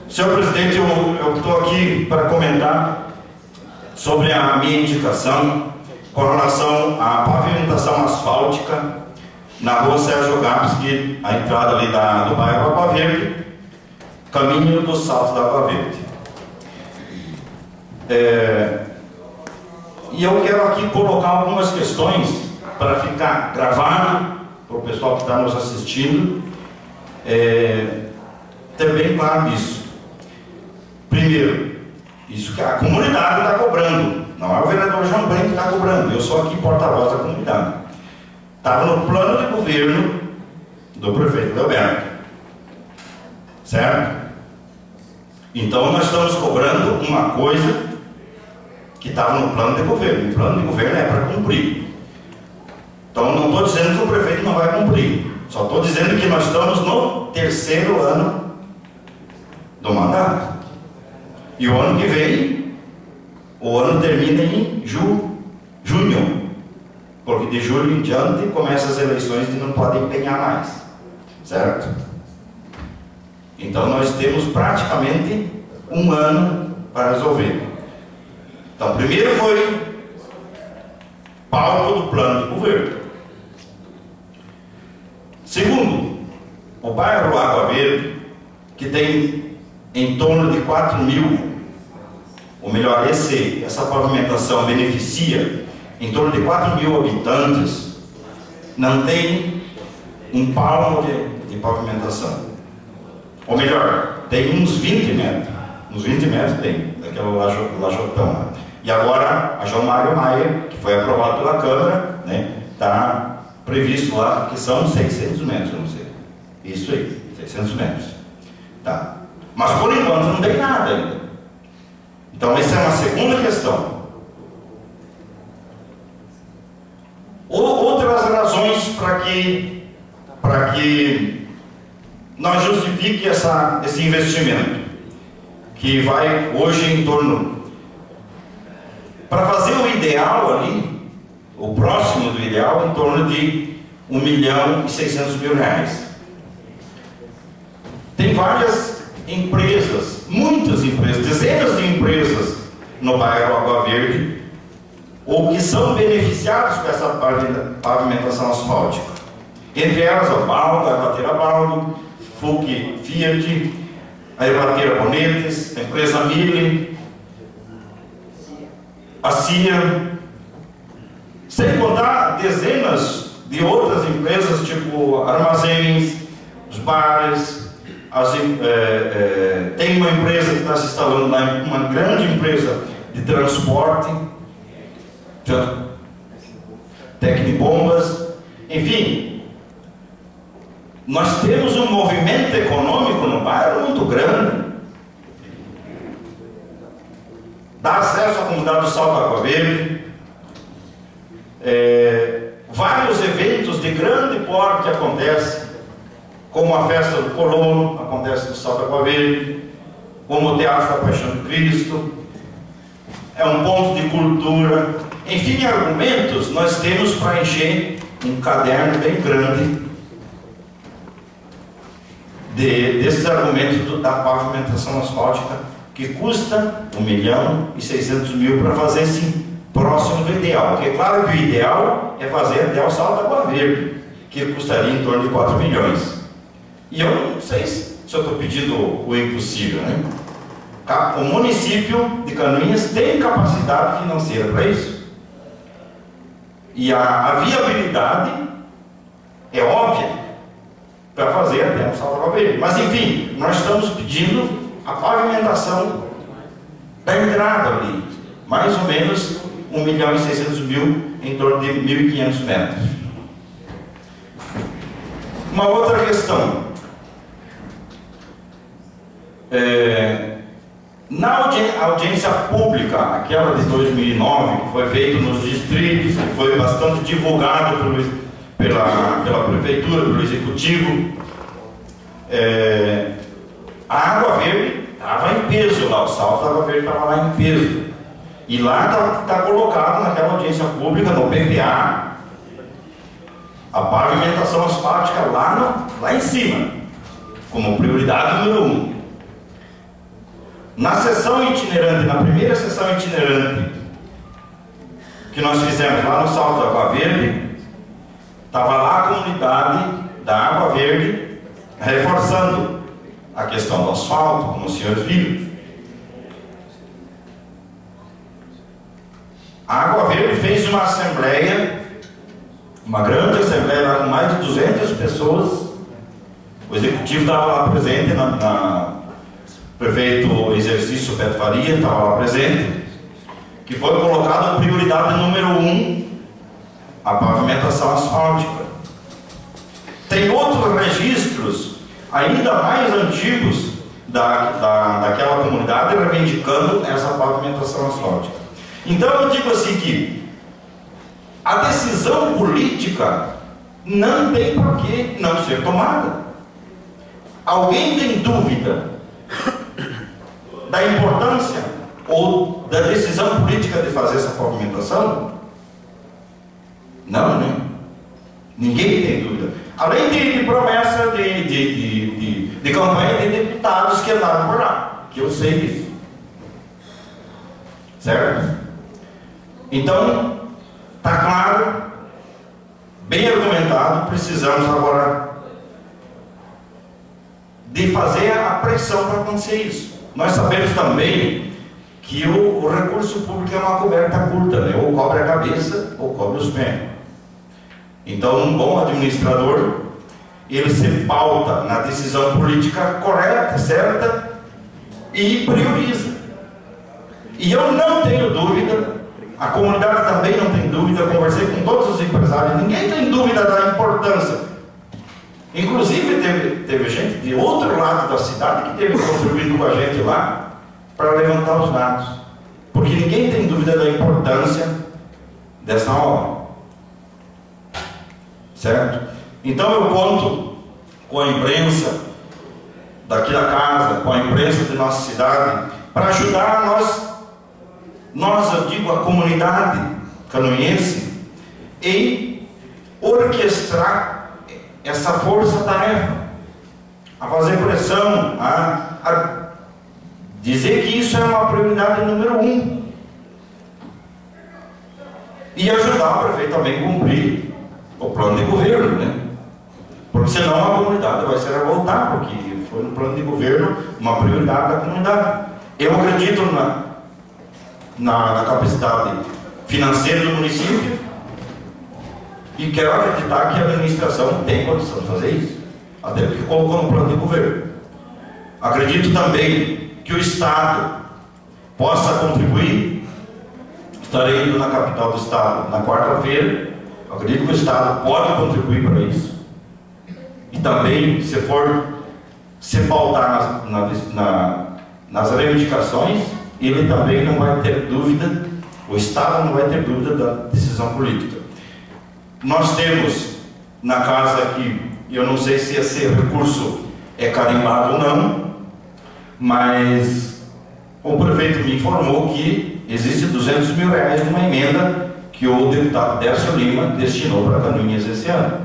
Speaker 2: Senhor presidente, eu estou aqui para comentar sobre a minha indicação com relação à pavimentação asfáltica na rua Sérgio Gapski, a entrada ali do bairro Água Verde, caminho do Salto da Água Verde. E eu quero aqui colocar algumas questões para ficar gravado para o pessoal que está nos assistindo, ter bem claro disso. Primeiro, isso que a comunidade está cobrando, não é o vereador João Branco que está cobrando, eu sou aqui porta-voz da comunidade. Estava no plano de governo do prefeito Leoberto, certo? Então nós estamos cobrando uma coisa que estava no plano de governo. O plano de governo é para cumprir. Então não estou dizendo que o prefeito não vai cumprir, só estou dizendo que nós estamos no 3º ano do mandato. E o ano que vem, o ano termina em junho, porque de julho em diante começam as eleições e não podem empenhar mais, certo? Então nós temos praticamente um ano para resolver. Então primeiro foi palco do plano de governo. Segundo, o bairro Água Verde, que tem em torno de 4.000, ou melhor, essa pavimentação beneficia em torno de 4.000 habitantes, não tem um palmo de pavimentação. Ou melhor, tem uns 20 metros. Uns 20 metros tem, daquela lajotão lá. E agora, a João Mário Maia, que foi aprovado pela Câmara, né, está previsto lá que são 600 metros, não sei. Isso aí, 600 metros. Tá. Mas por enquanto não tem nada ainda. Então essa é uma segunda questão. Outras razões para que nós justifique esse investimento, que vai hoje em torno, para fazer o ideal ali, o próximo do ideal, em torno de R$1.600.000. Tem várias empresas, muitas empresas, dezenas de empresas no bairro Água Verde, ou que são beneficiados com essa pavimentação asfáltica. Entre elas a Baldo, a Ervateira Baldo, FUC Fiat, a Ervateira Bonetes, a empresa Mille, a CIA, sem contar dezenas de outras empresas, tipo armazéns, os bares, tem uma empresa que está se instalando lá, uma grande empresa de transporte, Tecnibombas, enfim, nós temos um movimento econômico no bairro muito grande. Dá acesso à comunidade do Salto Água Verde, vários eventos de grande porte acontecem, como a festa do Colono, acontece no Salto Água Verde, como o Teatro da Paixão de Cristo, é um ponto de cultura. Enfim, argumentos nós temos para encher um caderno bem grande desses argumentos da pavimentação asfáltica, que custa R$1.600.000 para fazer assim, próximo do ideal. Porque claro que o ideal é fazer até o Salto Água Verde, que custaria em torno de 4 milhões. E eu não sei se eu estou pedindo o impossível, né? O município de Canoinhas tem capacidade financeira para isso. E a viabilidade é óbvia para fazer até o Salto Água Verde. Mas enfim, nós estamos pedindo a pavimentação da entrada ali, mais ou menos R$1.600.000, em torno de 1.500 metros. Uma outra questão. Na audiência pública, aquela de 2009, que foi feita nos distritos, que foi bastante divulgado pela prefeitura, pelo executivo, a Água Verde estava em peso lá, o Salto da Água Verde estava lá em peso. E lá está colocado naquela audiência pública, no PPA, a pavimentação asfáltica lá em cima, como prioridade número 1. Na sessão itinerante, na primeira sessão itinerante que nós fizemos lá no Salto da Água Verde, estava lá a comunidade da Água Verde reforçando a questão do asfalto, como o senhor viu. A Água Verde fez uma assembleia, uma grande assembleia lá com mais de 200 pessoas. O executivo estava lá presente, o prefeito exercício Beto Faria estava lá presente, que foi colocado a prioridade número 1, a pavimentação asfáltica. Tem outros registros ainda mais antigos daquela comunidade reivindicando essa pavimentação asfáltica. Então eu digo assim que a decisão política não tem por que não ser tomada. Alguém tem dúvida da importância ou da decisão política de fazer essa pavimentação? Não, né? Ninguém tem dúvida. Além de promessa de campanha de deputados que andaram por lá, que eu sei disso. Certo? Então, está claro, bem argumentado, precisamos agora de fazer a pressão para acontecer isso. Nós sabemos também que o recurso público é uma coberta curta, né? Ou cobre a cabeça ou cobre os pés. Então, um bom administrador, ele se pauta na decisão política correta, certa, e prioriza. E eu não tenho dúvida, a comunidade também não tem dúvida, eu conversei com todos os empresários, ninguém tem dúvida da importância. Inclusive teve gente de outro lado da cidade que teve contribuindo com a gente lá para levantar os dados, porque ninguém tem dúvida da importância dessa obra, certo? Então eu conto com a imprensa daqui da casa, com a imprensa de nossa cidade, para ajudar nós, eu digo, a comunidade canoinhense, em orquestrar essa força-tarefa, a fazer pressão, a dizer que isso é uma prioridade número 1 e ajudar o prefeito também a cumprir o plano de governo, né? Porque senão a comunidade vai se revoltar, porque foi no plano de governo uma prioridade da comunidade. Eu acredito na capacidade financeira do município e quero acreditar que a administração tem condição de fazer isso, até porque colocou no plano de governo. Acredito também que o Estado possa contribuir. Estarei indo na capital do Estado na quarta-feira. Acredito que o Estado pode contribuir para isso. E também, se for se pautar nas reivindicações, ele também não vai ter dúvida, o Estado não vai ter dúvida da decisão política. Nós temos na casa aqui, eu não sei se esse recurso é carimbado ou não, mas o prefeito me informou que existe R$200 mil numa emenda que o deputado Décio Lima destinou para Canoinhas esse ano.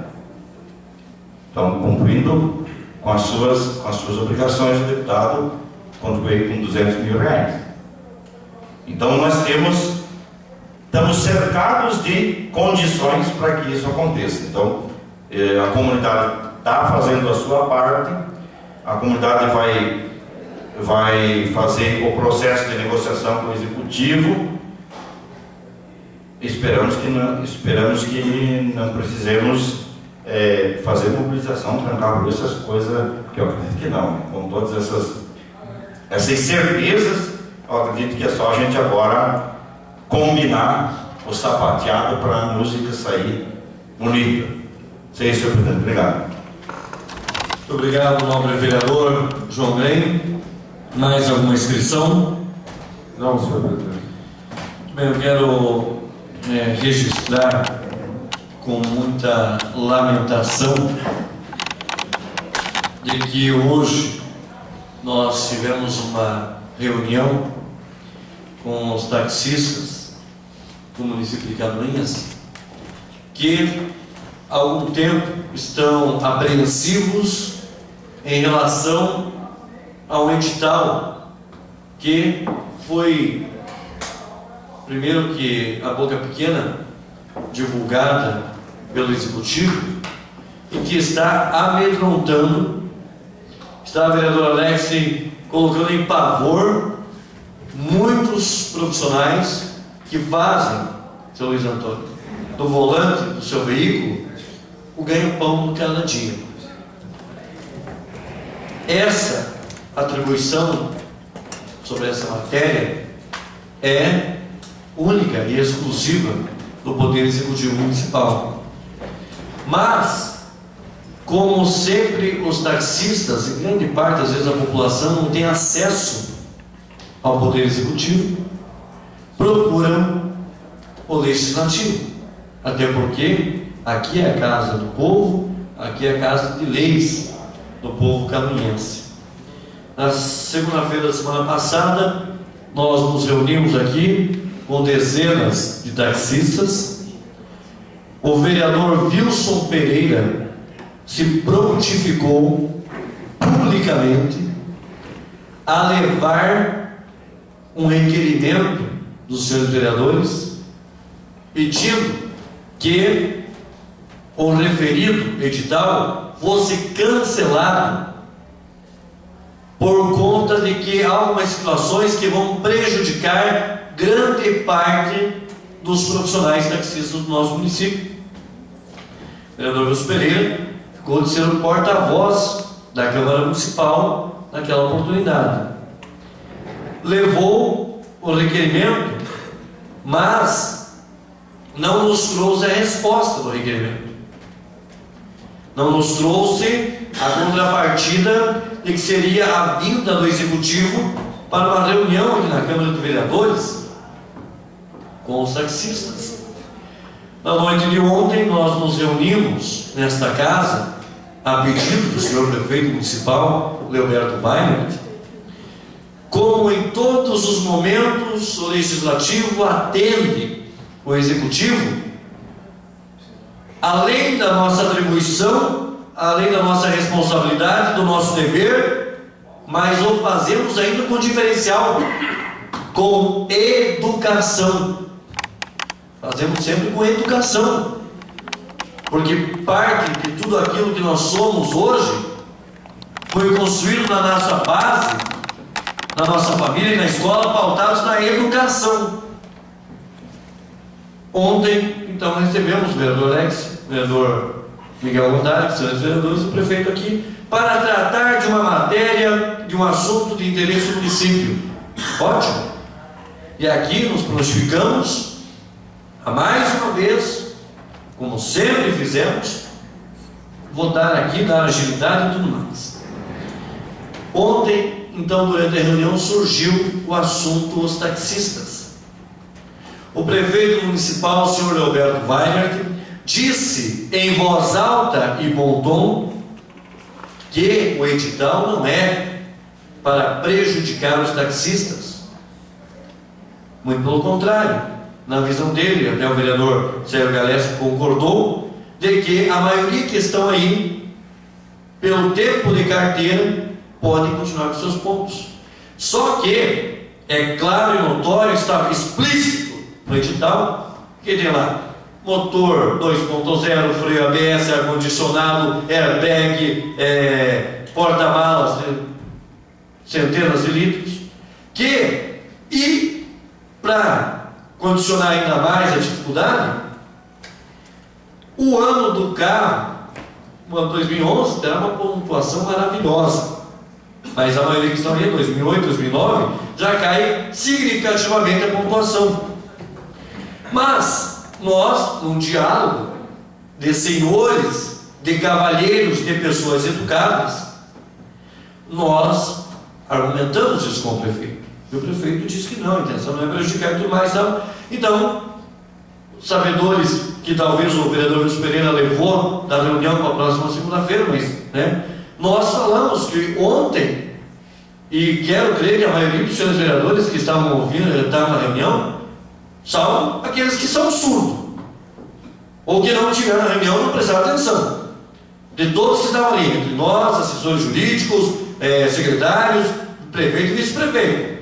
Speaker 2: Então, cumprindo com as suas obrigações, o deputado contribuiu com R$200 mil. Então, nós estamos cercados de condições para que isso aconteça. Então, a comunidade está fazendo a sua parte, a comunidade vai fazer o processo de negociação com o executivo. Esperamos que não precisemos fazer mobilização, trancar por essas coisas, que eu acredito que não. Com todas essas certezas, eu acredito que é só a gente agora combinar o sapateado para a música sair bonita. Isso aí, senhor presidente. Obrigado.
Speaker 1: Muito obrigado, nobre vereador João Grem. Mais alguma inscrição?
Speaker 3: Não, senhor presidente.
Speaker 1: Bem, eu quero registrar com muita lamentação de que hoje nós tivemos uma reunião com os taxistas do município de Canoinhas que há algum tempo estão apreensivos em relação ao edital que foi, primeiro que a boca pequena, divulgada pelo executivo e que está amedrontando, está a vereadora Alex colocando em pavor muitos profissionais que fazem, seu Luiz Antônio, do volante do seu veículo o ganha-pão do cada dia. Essa atribuição sobre essa matéria é única e exclusiva do Poder Executivo Municipal. Mas, como sempre, os taxistas, e grande parte, às vezes, a população não tem acesso ao Poder Executivo, procuram o Legislativo. Até porque aqui é a casa do povo, aqui é a casa de leis do povo canoinhense. Na segunda-feira da semana passada, nós nos reunimos aqui com dezenas de taxistas. O vereador Wilson Pereira se prontificou publicamente a levar um requerimento dos senhores vereadores pedindo que o referido edital fosse cancelado por conta de que há algumas situações que vão prejudicar grande parte dos profissionais taxistas do nosso município. O vereador Wilson Pereira ficou de ser o porta-voz da Câmara Municipal naquela oportunidade. Levou o requerimento, mas não nos trouxe a resposta do requerimento. Não nos trouxe a contrapartida de que seria a vinda do Executivo para uma reunião aqui na Câmara de Vereadores com os taxistas. Na noite de ontem, nós nos reunimos nesta casa, a pedido do senhor prefeito municipal, Leoberto Weimert. Como em todos os momentos o Legislativo atende o Executivo, além da nossa atribuição, além da nossa responsabilidade, do nosso dever, mas o fazemos ainda com diferencial, com educação. Fazemos sempre com educação, porque parte de tudo aquilo que nós somos hoje foi construído na nossa base, na nossa família e na escola, pautados na educação. Ontem, então, recebemos o vereador Alex, o vereador Miguel Gondari, senhores vereadores, o prefeito aqui, para tratar de uma matéria, de um assunto de interesse do município. Ótimo! E aqui nos prontificamos a mais uma vez, como sempre fizemos, votar aqui, dar agilidade e tudo mais. Ontem, então, durante a reunião, surgiu o assunto dos taxistas. O prefeito municipal, o senhor Alberto Weiner, disse em voz alta e bom tom que o edital não é para prejudicar os taxistas. Muito pelo contrário, na visão dele, até o vereador Sérgio Galesco concordou, de que a maioria que estão aí, pelo tempo de carteira, podem continuar com seus pontos. Só que, é claro e notório, estava explícito no edital, que tem lá motor 2.0, freio ABS, ar-condicionado, airbag, porta-malas, centenas de litros, e para condicionar ainda mais a dificuldade, o ano do carro, o ano 2011, terá uma pontuação maravilhosa, mas a maioria que estão aí, 2008, 2009, já cai significativamente a pontuação. Mas nós, num diálogo de senhores, de cavalheiros, de pessoas educadas, nós argumentamos isso com o prefeito. E o prefeito disse que não, a intenção não é prejudicar e tudo mais. Então, sabedores que talvez o vereador Wilson Pereira levou da reunião para a próxima segunda-feira, mas nós falamos que ontem, e quero crer que a maioria dos senhores vereadores que estavam ouvindo, estavam na reunião, são aqueles que são surdos, ou que não tiveram na reunião, não prestaram atenção. De todos que estavam ali, entre nós, assessores jurídicos, secretários, prefeito e vice-prefeito,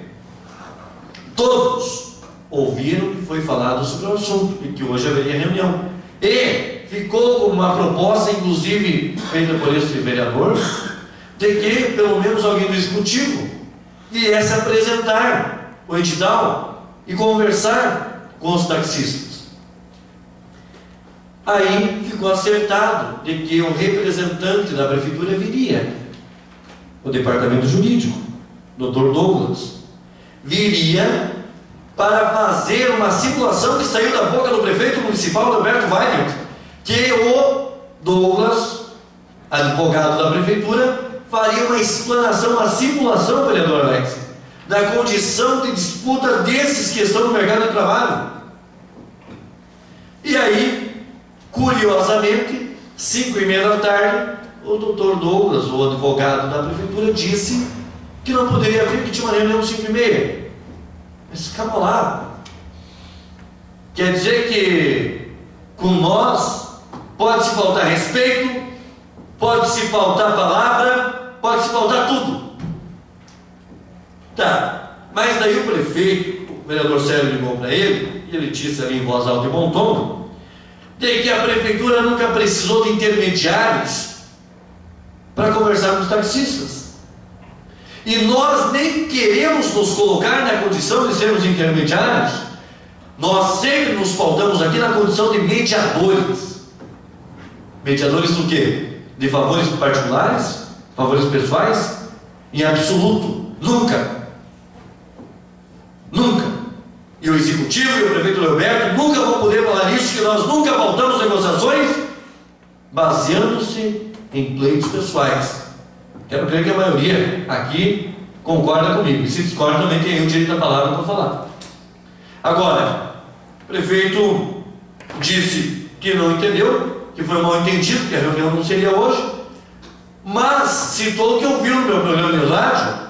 Speaker 1: todos ouviram que foi falado sobre o assunto e que hoje haveria reunião. E ficou como uma proposta, inclusive feita por esse vereador, de que pelo menos alguém do executivo viesse apresentar o edital e conversar com os taxistas. Aí ficou acertado de que o representante da prefeitura viria, o departamento jurídico, Dr. Douglas, viria para fazer uma simulação que saiu da boca do prefeito municipal, Alberto Weiner, que o Douglas, advogado da prefeitura, faria uma explanação, uma simulação, vereador Alex, da condição de disputa desses que estão no mercado de trabalho. E aí, curiosamente, 5:30 da tarde, o doutor Douglas, o advogado da prefeitura, disse que não poderia vir, que tinha uma reunião 5:30. Mas calma lá. Quer dizer que com nós pode-se faltar respeito, pode-se faltar palavra, pode-se faltar tudo. Tá, mas daí o prefeito, o vereador Sérgio ligou para ele, e ele disse ali em voz alta e bom tom, de que a prefeitura nunca precisou de intermediários para conversar com os taxistas. E nós nem queremos nos colocar na condição de sermos intermediários. Nós sempre nos pautamos aqui na condição de mediadores. Mediadores do quê? De favores particulares? Favores pessoais? Em absoluto, nunca. Nunca. E o executivo e o prefeito Leoberto nunca vão poder falar isso, que nós nunca pautamos negociações baseando-se em pleitos pessoais. Quero crer que a maioria aqui concorda comigo. E se discorda, também tem o direito da palavra para falar. Agora, o prefeito disse que não entendeu, que foi mal entendido, que a reunião não seria hoje, mas citou que ouviu no meu programa de rádio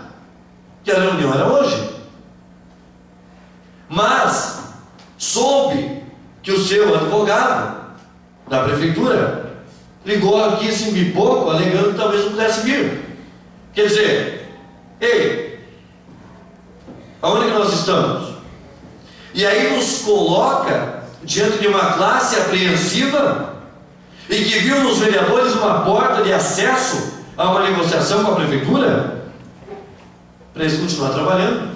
Speaker 1: que a reunião era hoje. Mas soube que o seu advogado da prefeitura ligou aqui, se embipou, alegando que talvez não pudesse vir. Quer dizer, ei, aonde que nós estamos? E aí nos coloca diante de uma classe apreensiva e que viu nos vereadores uma porta de acesso a uma negociação com a prefeitura para eles continuar trabalhando.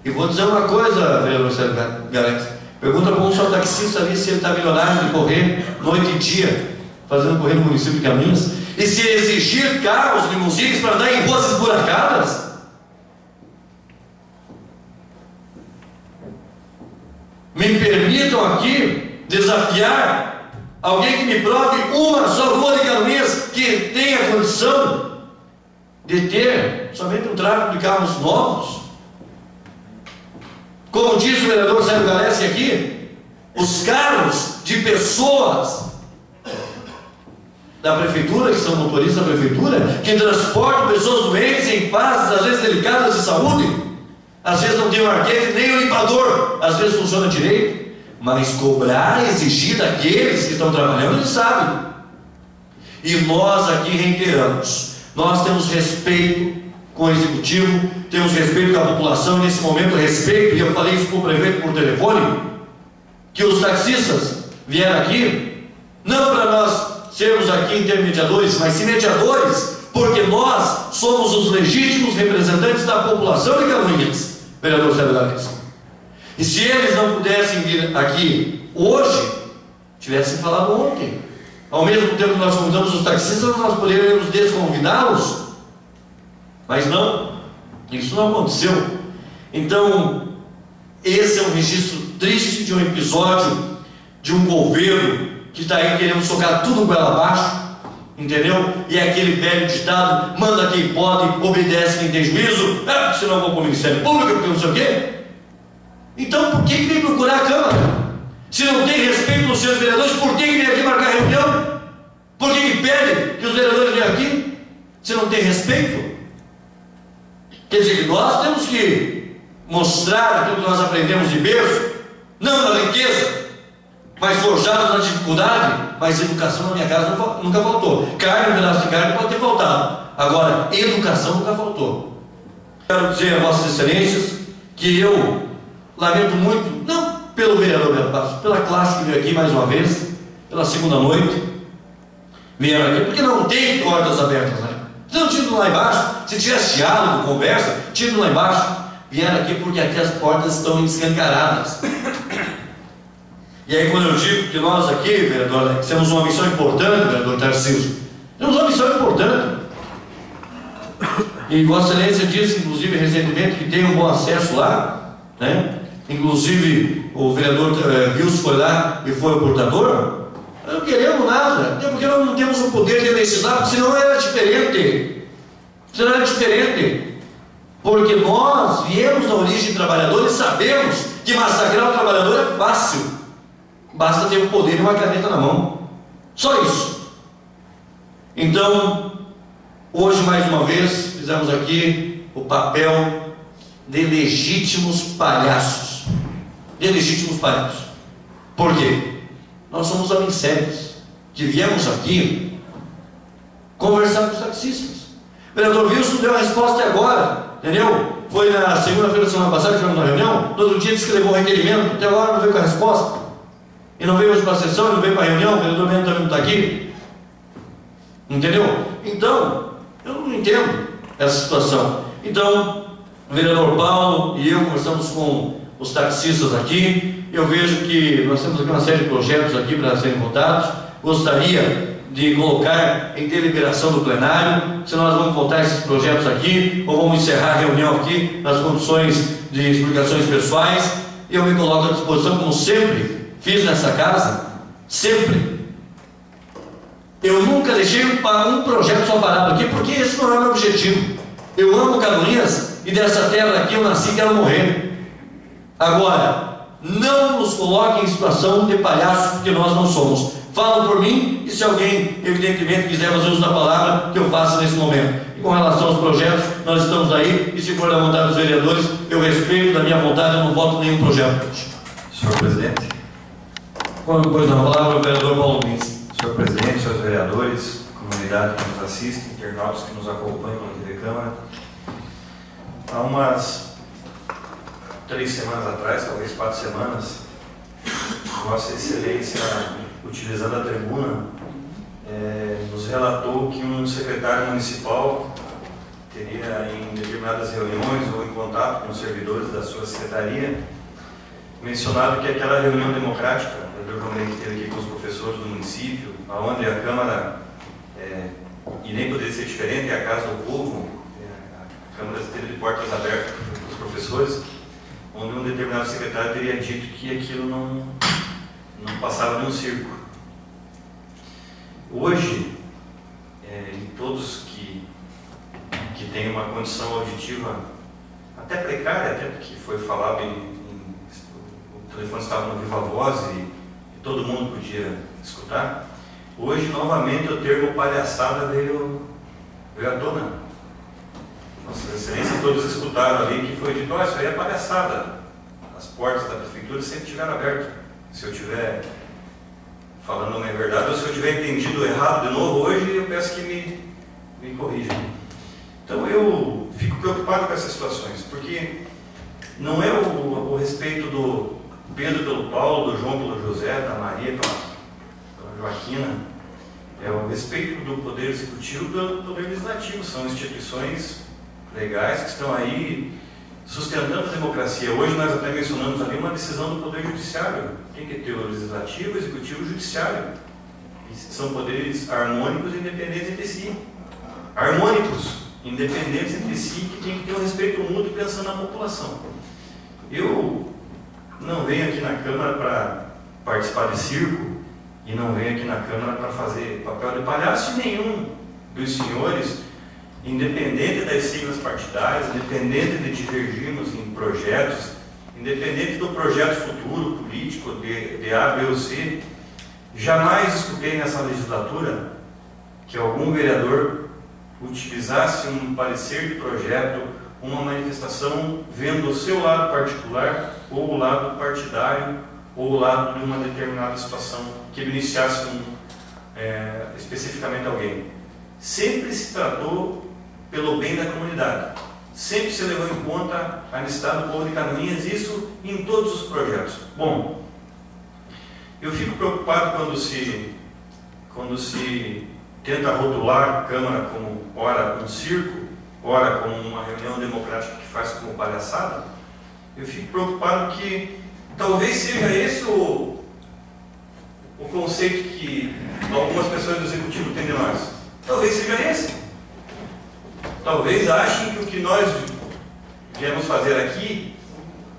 Speaker 1: E vou dizer uma coisa, vereador Sérgio Galex, pergunta para um só taxista ali se ele está milionário de correr noite e dia, fazendo correr no município de Campinas, e se exigir carros, limusines para andar em ruas esburacadas. Me permitam aqui desafiar alguém que me prove uma só rua de Campinas que tenha condição de ter somente um tráfego de carros novos. Como disse o vereador Sérgio Galeski aqui, os carros de pessoas da prefeitura, que são motoristas da prefeitura, que transportam pessoas doentes em fases, às vezes delicadas de saúde, às vezes não tem o arquete nem o limpador, às vezes funciona direito, mas cobrar, exigir daqueles que estão trabalhando, eles sabem. E nós aqui reiteramos, nós temos respeito com o executivo, temos respeito com a população, e nesse momento respeito, e eu falei isso com o prefeito por telefone, que os taxistas vieram aqui, não para nós sermos aqui intermediadores, mas sim mediadores, porque nós somos os legítimos representantes da população de Canoinhas, vereador Sérgio Galeski. E se eles não pudessem vir aqui hoje, tivessem falado ontem, ao mesmo tempo que nós convidamos os taxistas, nós poderíamos desconvidá-los, mas não, isso não aconteceu. Então, esse é um registro triste de um episódio de um governo que está aí querendo socar tudo goela abaixo, entendeu? E é aquele velho ditado: manda quem pode, obedece quem tem juízo, senão eu vou para o Ministério Público, porque não sei o quê. Então, por que vem procurar a Câmara? Se não tem respeito nos seus vereadores, por que vem aqui marcar reunião? Por que pede que os vereadores venham aqui? Se não tem respeito? Quer dizer que nós temos que mostrar aquilo que nós aprendemos de berço, não na riqueza, mas forjados na dificuldade. Mas educação na minha casa nunca faltou. Carne, um pedaço de carne pode ter faltado, agora educação nunca faltou. Quero dizer a vossas excelências que eu lamento muito, não pelo vereador Beto Passos, pela classe que veio aqui mais uma vez, pela segunda noite, vieram aqui, porque não tem portas abertas, né? Se não tinha ido lá embaixo, se tivesse diálogo, conversa, tinha ido lá embaixo. Vieram aqui porque aqui as portas estão escancaradas. E aí quando eu digo que nós aqui, vereador, temos uma missão importante, vereador Tarcísio, temos uma missão importante. E Vossa Excelência disse, inclusive, recentemente, que tem um bom acesso lá, né? Inclusive o vereador Wilson foi lá e foi o portador. Não queremos nada, até porque nós não temos o poder de legislar, porque senão era diferente. Senão era diferente. Porque nós viemos da origem de trabalhadores e sabemos que massacrar o trabalhador é fácil. Basta ter o poder e uma caneta na mão. Só isso. Então, hoje mais uma vez, fizemos aqui o papel de legítimos palhaços. De legítimos palhaços. Por quê? Nós somos homens sérios, que viemos aqui conversar com os taxistas. O vereador Wilson deu a resposta agora, entendeu? Foi na segunda-feira da semana passada que tivemos uma reunião, no outro dia disse que levou um requerimento, até agora não veio com a resposta. E não veio hoje para a sessão, não veio para a reunião, o vereador Mendo também não está aqui. Entendeu? Então, eu não entendo essa situação. Então, o vereador Paulo e eu conversamos com os taxistas aqui. Eu vejo que nós temos aqui uma série de projetos aqui para serem votados. Gostaria de colocar em deliberação do plenário, se nós vamos votar esses projetos aqui, ou vamos encerrar a reunião aqui nas condições de explicações pessoais. Eu me coloco à disposição, como sempre fiz nessa casa, sempre. Eu nunca deixei um projeto só parado aqui, porque esse não é o meu objetivo. Eu amo Canoinhas e dessa terra aqui eu nasci e quero morrer. Agora, não nos coloquem em situação de palhaço, porque nós não somos. Falam por mim, e se alguém, evidentemente, quiser fazer uso da palavra, que eu faça nesse momento. E com relação aos projetos, nós estamos aí, e se for da vontade dos vereadores, eu respeito da minha vontade, eu não voto nenhum projeto.
Speaker 2: Senhor presidente,
Speaker 1: Com depois da palavra, o vereador Paulo Lins.
Speaker 6: Senhor presidente, senhores vereadores, comunidade que nos assiste, internautas que nos acompanham pela TV Câmara. Há umas 3 semanas atrás, talvez 4 semanas, Vossa Excelência, utilizando a tribuna, nos relatou que um secretário municipal teria, em determinadas reuniões ou em contato com os servidores da sua secretaria, mencionado que aquela reunião democrática, o vereador João que teve aqui com os professores do município, onde a Câmara, e nem poderia ser diferente, é a Casa do Povo, a Câmara esteve de portas abertas para os professores, onde um determinado secretário teria dito que aquilo não passava de um circo. Hoje, todos que têm uma condição auditiva até precária, até porque foi falado o telefone estava no viva voz e todo mundo podia escutar, hoje novamente o termo palhaçada veio à tona. Nossas excelências todos escutaram ali que foi dito: isso aí é palhaçada. As portas da prefeitura sempre estiveram abertas. Se eu estiver falando uma verdade ou se eu tiver entendido errado de novo hoje, eu peço que me corrijam. Então eu fico preocupado com essas situações, porque não é o respeito do Pedro pelo Paulo, do João pelo José, da Maria pela Joaquina, é o respeito do Poder Executivo pelo Poder Legislativo. São instituições legais que estão aí sustentando a democracia. Hoje nós até mencionamos ali uma decisão do Poder Judiciário. Tem que ter o Legislativo, o Executivo e o Judiciário. E são poderes harmônicos e independentes entre si. Harmônicos, independentes entre si, que tem que ter um respeito mútuo pensando na população. Eu não venho aqui na Câmara para participar de circo e não venho aqui na Câmara para fazer papel de palhaço, e nenhum dos senhores, independente das siglas partidárias, independente de divergirmos em projetos, independente do projeto futuro político de A, B ou C, jamais escutei nessa legislatura que algum vereador utilizasse um parecer de projeto, uma manifestação vendo o seu lado particular ou o lado partidário ou o lado de uma determinada situação que beneficiasse especificamente alguém. Sempre se tratou pelo bem da comunidade. Sempre se levou em conta a necessidade do povo de Canoinhas, isso em todos os projetos. Bom, eu fico preocupado quando se tenta rotular a Câmara como, ora, um circo, ora, como uma reunião democrática que faz como palhaçada. Eu fico preocupado que talvez seja esse o conceito que algumas pessoas do Executivo têm de nós. Talvez seja esse. Talvez achem que o que nós viemos fazer aqui,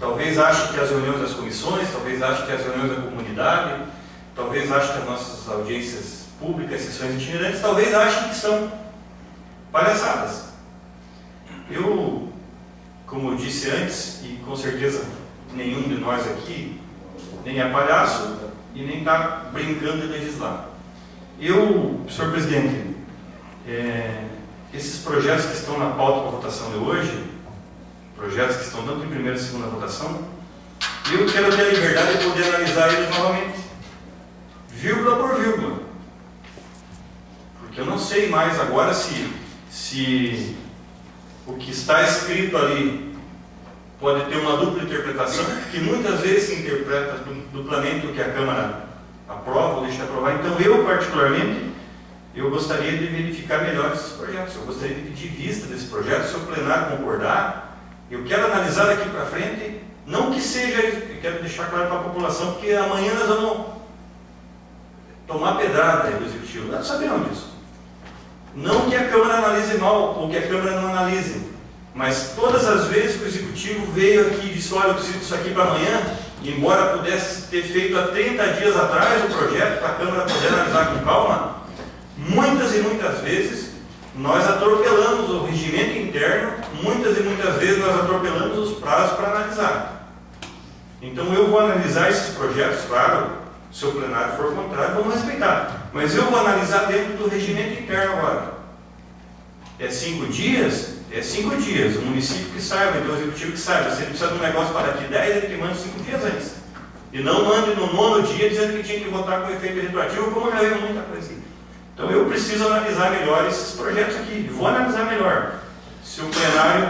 Speaker 6: talvez achem que as reuniões das comissões, talvez achem que as reuniões da comunidade, talvez achem que as nossas audiências públicas, sessões itinerantes, talvez achem que são palhaçadas. Eu, como eu disse antes, e com certeza nenhum de nós aqui nem é palhaço e nem está brincando de legislar. Eu, senhor presidente, esses projetos que estão na pauta para a votação de hoje, projetos que estão tanto em primeira e segunda votação, eu quero ter a liberdade de poder analisar eles novamente, vírgula por vírgula, porque eu não sei mais agora se o que está escrito ali pode ter uma dupla interpretação, que muitas vezes se interpreta duplamente o que a Câmara aprova ou deixa aprovar. Então eu, particularmente, eu gostaria de verificar melhor esses projetos, eu gostaria de pedir vista desse projeto, se o plenário concordar, eu quero analisar daqui para frente, não que seja, eu quero deixar claro para a população, porque amanhã nós vamos tomar pedrada do Executivo, nós sabemos disso. Não que a Câmara analise mal, ou que a Câmara não analise, mas todas as vezes que o Executivo veio aqui e disse: olha, eu preciso disso aqui para amanhã, embora pudesse ter feito há 30 dias atrás o projeto, para a Câmara poder analisar com calma, muitas e muitas vezes nós atropelamos o regimento interno, muitas e muitas vezes nós atropelamos os prazos para analisar. Então eu vou analisar esses projetos, claro, se o plenário for contrário, vamos respeitar, mas eu vou analisar dentro do regimento interno agora. É 5 dias? É 5 dias. O município que saiba, então o Executivo que saiba. Se ele precisa de um negócio para daqui 10, ele que manda 5 dias antes. E não ande no 9º dia dizendo que tinha que votar com efeito retroativo, como já veio muita coisa assim. Então eu preciso analisar melhor esses projetos aqui. Vou analisar melhor. Se o plenário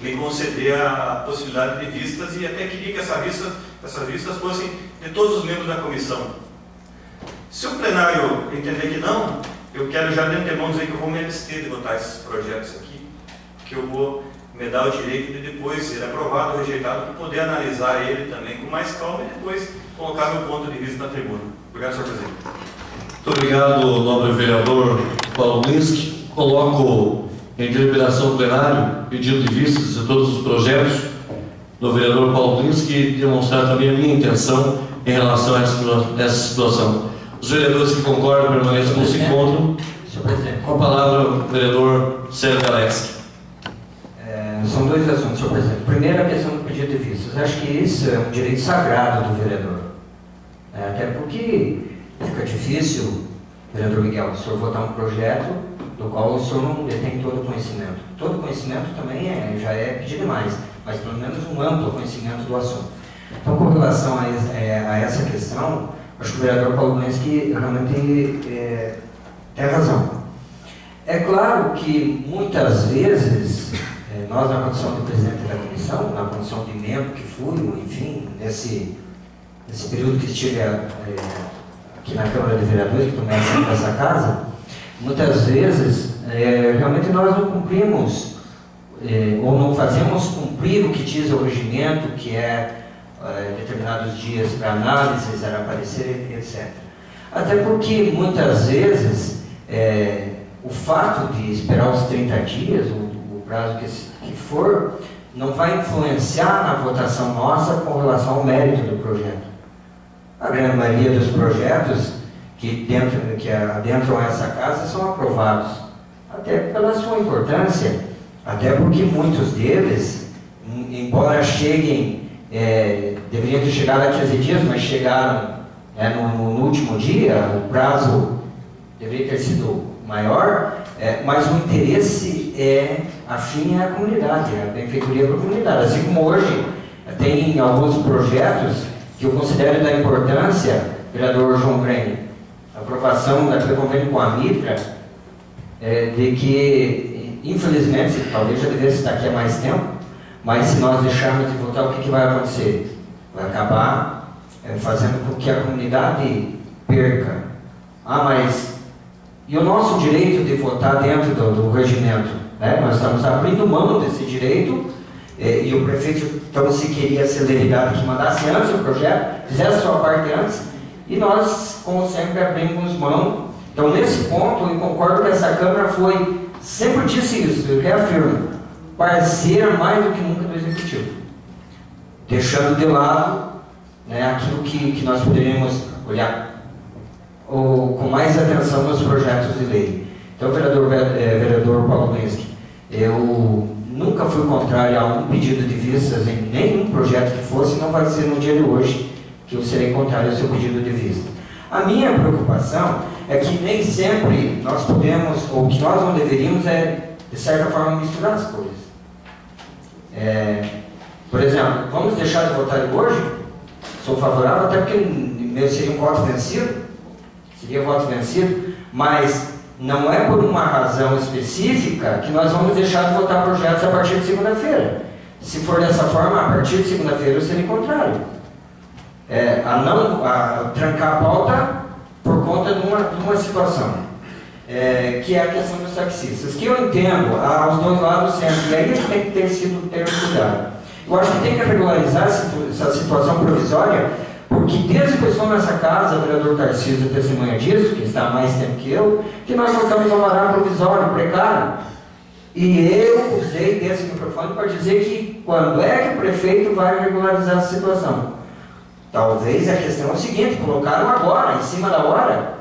Speaker 6: me conceder a possibilidade de vistas, e até queria que essas vistas fossem de todos os membros da comissão. Se o plenário entender que não, eu quero já de antemão dizer que eu vou me abster de votar esses projetos aqui, que eu vou me dar o direito de depois ser aprovado ou rejeitado, para poder analisar ele também com mais calma e depois colocar meu ponto de vista na tribuna. Obrigado, senhor presidente.
Speaker 1: Muito obrigado, nobre vereador Paulo Blinski. Coloco em deliberação plenário pedido de vistas de todos os projetos do vereador Paulo Blinski e demonstrar também a minha intenção em relação a essa situação. Os vereadores que concordam permaneçam como se encontram. Com a palavra, o vereador Sérgio Galeski.
Speaker 5: São dois assuntos, senhor presidente. Primeiro, a questão do pedido de vistas. Acho que isso é um direito sagrado do vereador. Até porque fica difícil, vereador Miguel, o senhor votar um projeto do qual o senhor não detém todo o conhecimento. Todo conhecimento também já é pedir demais, mas pelo menos um amplo conhecimento do assunto. Então, com relação a essa questão, acho que o vereador Paulo Blinski realmente tem razão. É claro que muitas vezes nós, na condição de presidente da comissão, na condição de membro que fui, enfim, nesse período que estive aqui na Câmara de Vereadores, que tomei essa casa, muitas vezes realmente nós não cumprimos ou não fazemos cumprir o que diz o regimento, que é determinados dias para análises, para parecer, etc. Até porque muitas vezes o fato de esperar os 30 dias, o prazo que for, não vai influenciar na votação nossa com relação ao mérito do projeto. A grande maioria dos projetos que adentram essa casa são aprovados, até pela sua importância, até porque muitos deles, embora cheguem, deveriam ter chegado há 15 dias, mas chegaram no último dia, o prazo deveria ter sido maior, mas o interesse afim à comunidade, a benfeitoria para a comunidade. Assim como hoje tem alguns projetos que eu considero da importância, vereador João Greni, a aprovação daquele convênio com a Mitra, de que, infelizmente, talvez já devesse estar aqui há mais tempo, mas se nós deixarmos de votar, o que vai acontecer? Vai acabar fazendo com que a comunidade perca. Mas e o nosso direito de votar dentro do regimento? Nós estamos abrindo mão desse direito, e o prefeito, então, se queria celeridade, que mandasse antes o projeto, fizesse a sua parte antes, e nós, como sempre, abrimos mão. Então, nesse ponto, eu concordo que essa Câmara foi, sempre disse isso, eu reafirmo, parceira mais do que nunca do Executivo, deixando de lado aquilo que nós poderíamos olhar com mais atenção nos projetos de lei. Então, vereador Paulo Blinski, eu nunca fui contrário a um pedido de vistas em nenhum projeto que fosse, não vai ser no dia de hoje que eu serei contrário ao seu pedido de vista. A minha preocupação é que nem sempre nós podemos, ou que nós não deveríamos, de certa forma, misturar as coisas. Por exemplo, vamos deixar de votar hoje? Sou favorável, até porque meu seria um voto vencido, mas não é por uma razão específica que nós vamos deixar de votar projetos a partir de segunda-feira. Se for dessa forma, a partir de segunda-feira eu serei contrário. A trancar a pauta por conta de uma situação, que é a questão dos taxistas, que eu entendo aos dois lados sempre, e aí tem que ter cuidado. Eu acho que tem que regularizar essa situação provisória, porque desde que eu estou nessa casa, o vereador Tarcísio é testemunha disso, que está há mais tempo que eu, que nós votamos alvará provisório, precário. E eu usei desse microfone para dizer que quando é que o prefeito vai regularizar essa situação? Talvez a questão é o seguinte, colocaram agora, em cima da hora,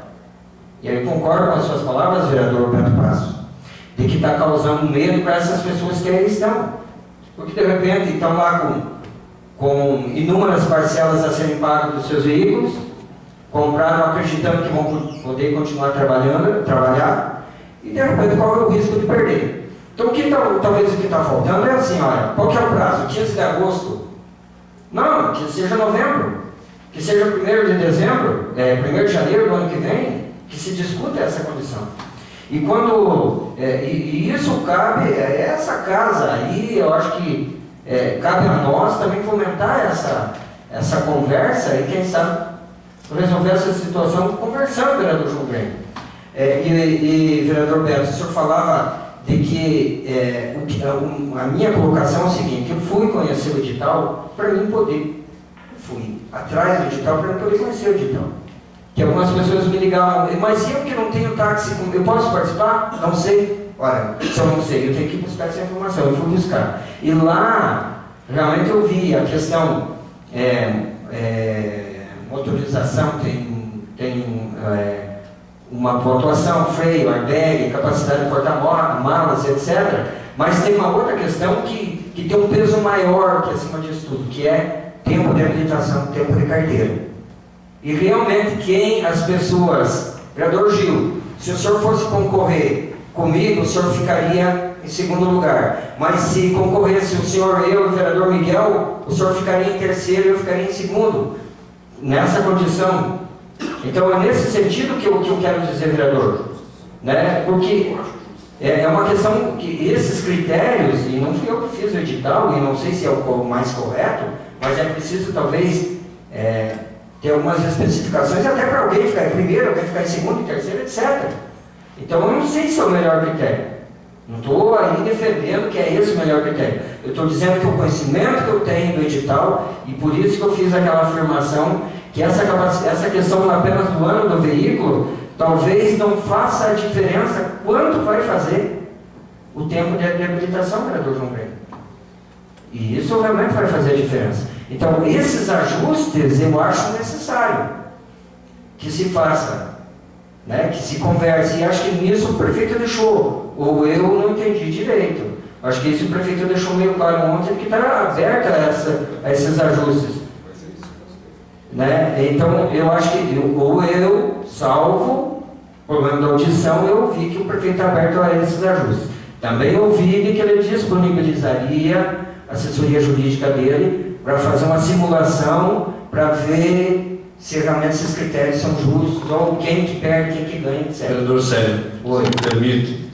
Speaker 5: e aí eu concordo com as suas palavras, vereador Beto Passo, de que está causando medo para essas pessoas que aí estão. Porque de repente estão lá com inúmeras parcelas a serem pagas dos seus veículos, compraram acreditando que vão poder continuar trabalhar, e de repente corre o risco de perder. Então talvez o que está faltando é assim, olha, qual que é o prazo? 15 de agosto? Não, que seja novembro. que seja 1º de dezembro, 1º de janeiro do ano que vem, que se discuta essa condição. E quando e isso cabe, essa casa aí, eu acho que cabe a nós também fomentar essa conversa e quem sabe resolver essa situação conversando, vereador João Grêmio. E vereador Beto, o senhor falava de que a minha colocação é o seguinte: eu fui conhecer o edital para mim poder, fui atrás do edital para eu poder conhecer o edital. Que algumas pessoas me ligavam, mas eu que não tenho táxi, eu posso participar? Não sei. Olha, se eu não sei, eu tenho que buscar essa informação. Eu fui buscar. E lá, realmente eu vi a questão motorização, tem uma pontuação, freio, airbag, capacidade de portar malas, etc. Mas tem uma outra questão que tem um peso maior que acima disso tudo, que é tempo de habilitação, tempo de carteira. E realmente as pessoas, vereador Gil, se o senhor fosse concorrer comigo, o senhor ficaria em 2º lugar. Mas se concorresse o senhor, eu e o vereador Miguel, o senhor ficaria em 3º e eu ficaria em 2º. Nessa condição. Então é nesse sentido que eu quero dizer, vereador. Né? Porque é uma questão que esses critérios, e não fui eu que fiz o edital, e não sei se é o mais correto, mas é preciso talvez ter algumas especificações até para alguém ficar em 1º, alguém ficar em 2º, 3º, etc. Então eu não sei se é o melhor critério. Não estou aí defendendo que é esse o melhor critério. Eu estou dizendo que o conhecimento que eu tenho do edital, e por isso que eu fiz aquela afirmação, que essa questão apenas do ano do veículo, talvez não faça a diferença quanto vai fazer o tempo de habilitação, vereador João Grêmio. E isso realmente vai fazer a diferença. Então, esses ajustes eu acho necessário que se faça, né? Que se converse. E acho que nisso o prefeito deixou, ou eu não entendi direito. Acho que isso o prefeito deixou meio claro ontem, que está aberta a esses ajustes. Né? Então, eu acho que, salvo o problema da audição, eu vi que o prefeito está aberto a esses ajustes. Também ouvi que ele disponibilizaria a assessoria jurídica dele para fazer uma simulação para ver se realmente esses critérios são justos, ou quem que perde, quem que ganha, etc.
Speaker 1: Vereador Célio, se me permite,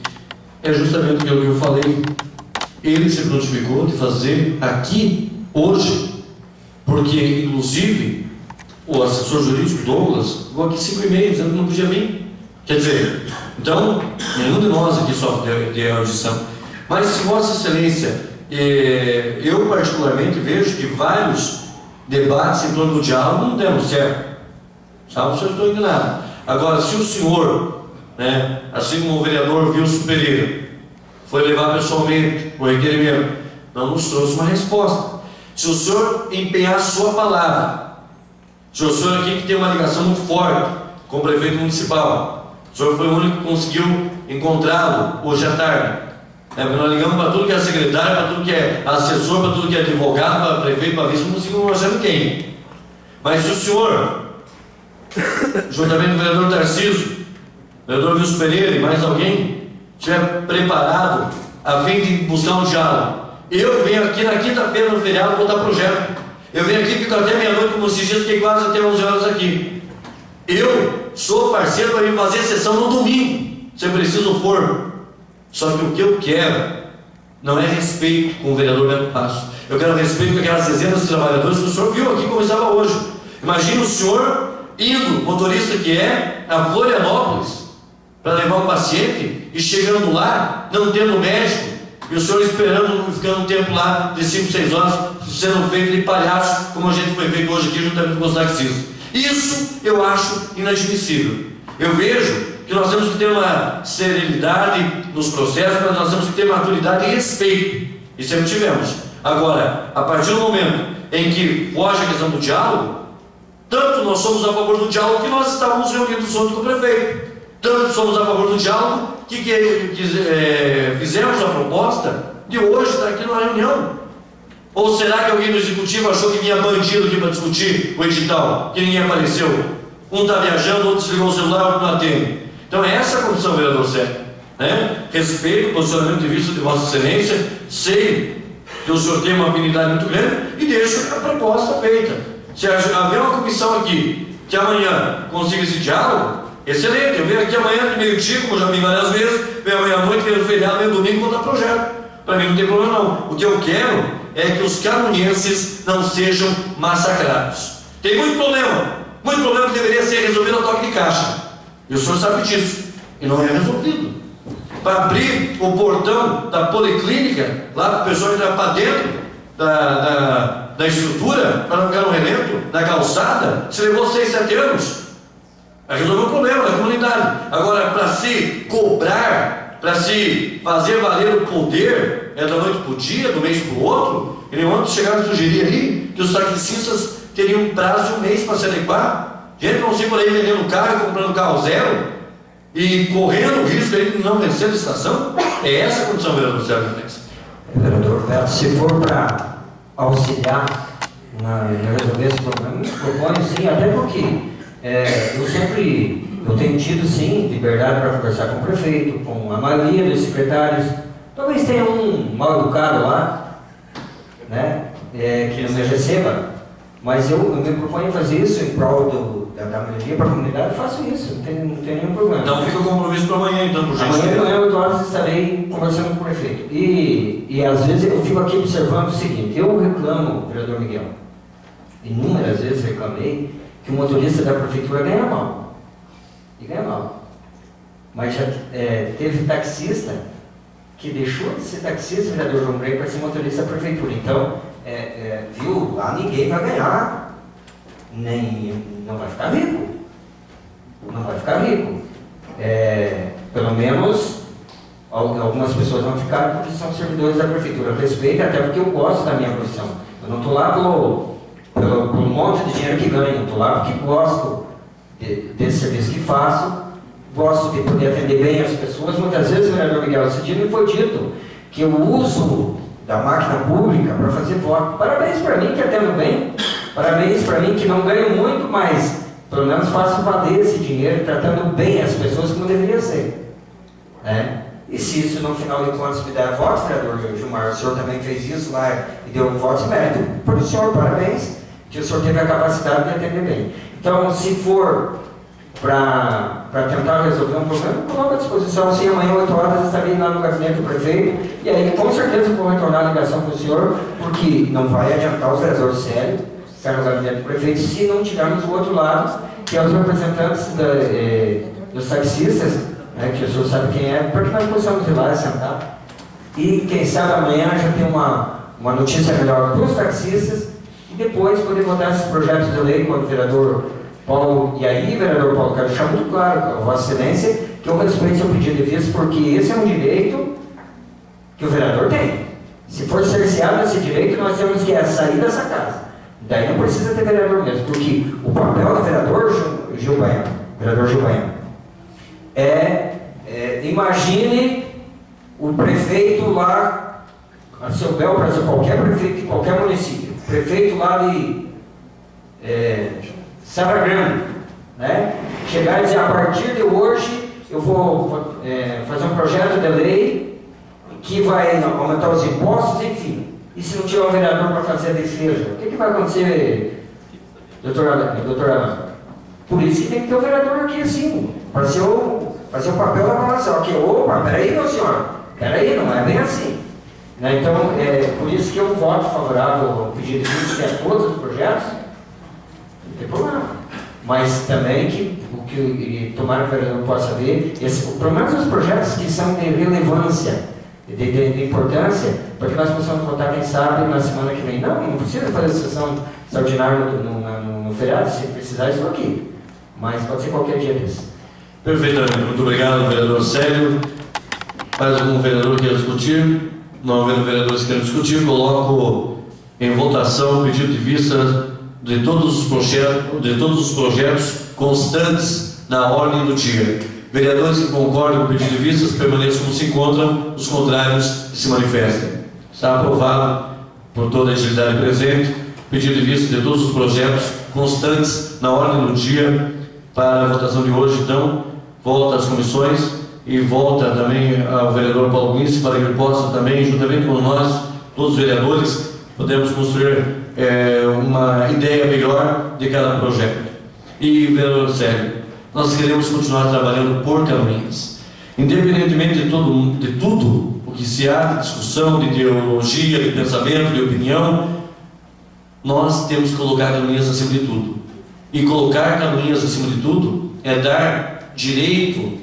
Speaker 1: é justamente o que eu falei. Ele se prontificou de fazer aqui, hoje, porque, inclusive, o assessor jurídico Douglas ficou aqui 5h30, dizendo que não podia vir. Quer dizer, então, nenhum de nós aqui sofre de audição. Mas, se Vossa Excelência, eu particularmente vejo que vários debates em torno do diálogo não deram certo. Sabe se eu estou enganado. Agora, se o senhor, né, assim como o vereador Wilson Pereira, foi levar pessoalmente o requerimento, não nos trouxe uma resposta. Se o senhor empenhar a sua palavra, se o senhor aqui que tem uma ligação muito forte com o prefeito municipal, o senhor foi o único que conseguiu encontrá-lo hoje à tarde. Nós ligamos para tudo que é secretário, para tudo que é assessor, para tudo que é advogado, para prefeito, para vice, não conseguimos mostrar ninguém. Mas se o senhor, juntamente com o vereador Tarcísio, o vereador Wilson Pereira e mais alguém, estiver preparado a fim de buscar um diálogo, eu venho aqui na quinta-feira no feriado votar projeto. Eu venho aqui, fico até meia-noite, como esses dias, fiquei quase até 11 horas aqui. Eu sou parceiro para ir fazer sessão no domingo, se preciso for. Só que o que eu quero não é respeito com o vereador Beto Passo. Eu quero respeito com aquelas dezenas de trabalhadores que o senhor viu aqui como estava hoje. Imagina o senhor indo, motorista que é, a Florianópolis, para levar um paciente e chegando lá, não tendo médico, e o senhor esperando, ficando um tempo lá de 5, 6 horas, sendo feito de palhaço, como a gente foi feito hoje aqui juntamente com os taxistas. Isso eu acho inadmissível. Eu vejo que nós temos que ter uma serenidade nos processos, mas nós temos que ter maturidade e respeito. E sempre tivemos. Agora, a partir do momento em que foge a questão do diálogo, tanto nós somos a favor do diálogo que nós estávamos reunidos ontem com o prefeito, tanto somos a favor do diálogo que fizemos a proposta de hoje estar aqui numa reunião. Ou será que alguém do executivo achou que vinha bandido aqui para discutir o edital, que ninguém apareceu? Um está viajando, outro desligou o celular, outro não atende. Então é essa a condição, vereador Sérgio, né? Respeito o posicionamento de vista de Vossa Excelência, sei que o senhor tem uma afinidade muito grande e deixo a proposta feita. Se haver uma comissão aqui que amanhã consiga esse diálogo, excelente. Eu venho aqui amanhã de meio-dia, como eu já vi várias vezes, venho amanhã à noite, venho no feriado, venho domingo contar projeto. Para mim não tem problema não. O que eu quero é que os canonienses não sejam massacrados. Tem muito problema que deveria ser resolvido a toque de caixa. E o senhor sabe disso. E não é resolvido. Para abrir o portão da policlínica, lá para o pessoal entrar para dentro da estrutura, para não ficar no relento, na calçada, se levou 6, 7 anos. Para resolver o problema da comunidade. Agora, para se cobrar, para se fazer valer o poder, da noite para o dia, do mês para o outro, e ontem chegaram a sugerir ali que os taxistas teriam um prazo de 1 mês para se adequar. Gente, não sei por aí vendendo carro, comprando carro zero e correndo o risco de não vencer a licitação. É essa a condição, vereador Sérgio Mendes.
Speaker 5: Vereador Beto, se for para auxiliar em resolver esse problema, proponho sim, até porque eu tenho tido sim liberdade para conversar com o prefeito, com a maioria dos secretários. Talvez tenha um mal educado lá, né, que não me receba, mas eu me proponho fazer isso em prol da melhoria para a comunidade. Faço isso, não tem nenhum problema.
Speaker 1: Então fica o compromisso para amanhã, então, por
Speaker 5: gentileza. Amanhã, 8 horas, estarei conversando com o prefeito. E às vezes eu fico aqui observando o seguinte: eu reclamo, vereador Miguel, inúmeras vezes reclamei que o motorista da prefeitura ganha mal. E ganha mal. Mas já teve taxista que deixou de ser taxista, vereador João Breio, para ser motorista da prefeitura. Então, viu, lá ninguém vai ganhar, não vai ficar rico. Não vai ficar rico. Pelo menos algumas pessoas vão ficar porque são servidores da prefeitura. Eu respeito, até porque eu gosto da minha profissão. Eu não estou lá pelo monte de dinheiro que ganho, eu estou lá porque gosto desse serviço que faço, gosto de poder atender bem as pessoas. Muitas vezes, vereador Miguel, esse dia me foi dito que eu uso da máquina pública para fazer voto. Parabéns para mim que atendo bem, parabéns para mim que não ganho muito, mas pelo menos faço valer esse dinheiro tratando bem as pessoas como deveria ser. E se isso no final de contas me der votos, vereador Gilmar, o senhor também fez isso lá e deu votos, mérito para o senhor, parabéns, que o senhor teve a capacidade de atender bem. Então, se for para tentar resolver um problema, coloco à disposição. Sim, amanhã, 8 horas, estarei lá no gabinete do prefeito, e aí com certeza vou retornar a ligação para o senhor, porque não vai adiantar os vereadores sérios estar no gabinete do prefeito se não tivermos o outro lado, que é os representantes dos taxistas, que o senhor sabe quem é, para que nós possamos ir lá e sentar. E quem sabe amanhã já tem uma notícia melhor para os taxistas, e depois poder votar esses projetos de lei com o vereador Paulo. E aí, vereador Paulo, quero deixar muito claro, Vossa Excelência, que eu respeito seu pedido de vista, porque esse é um direito que o vereador tem. Se for cerceado esse direito, nós temos que sair dessa casa. Daí não precisa ter vereador mesmo, porque o papel do vereador Gil Baiano, imagine o prefeito lá, a seu bel prazer, qualquer prefeito de qualquer município, prefeito lá de Serra Grande, chegar e dizer: a partir de hoje eu vou fazer um projeto de lei que vai aumentar os impostos, enfim. E se não tiver um vereador para fazer a defesa, o que vai acontecer, doutor Alan? Por isso que tem que ter o vereador aqui, assim, para fazer o papel da população. Aqui, opa, peraí, meu senhor, peraí, não é bem assim. Então, por isso que eu voto favorável ao pedido de vista a todos os projetos, não tem problema. Mas também que tomara que o vereador possa ver, pelo menos os projetos que são de relevância, de importância, para que nós possamos votar, quem sabe, na semana que vem. Não precisa fazer sessão extraordinária no feriado, se precisar, estou aqui. Mas pode ser qualquer dia desse.
Speaker 1: Perfeitamente. Muito obrigado, vereador Célio. Mais algum vereador quer discutir? Não havendo vereadores que queiram discutir, coloco em votação o pedido de vista de todos os projetos constantes na ordem do dia. Vereadores que concordam com o pedido de vista permaneçam como se encontram, os contrários se manifestem. Está aprovado por toda a entidade presente o pedido de vista de todos os projetos constantes na ordem do dia para a votação de hoje. Então, volta às comissões e volta também ao vereador Paulo Guince para que ele possa também, juntamente com nós, todos os vereadores, podemos construir uma ideia melhor de cada projeto. E, vereador Célio, nós queremos continuar trabalhando por Canoinhas. Independentemente de tudo o que se há de discussão, de ideologia, de pensamento, de opinião, nós temos que colocar Canoinhas acima de tudo. E colocar Canoinhas acima de tudo é dar direito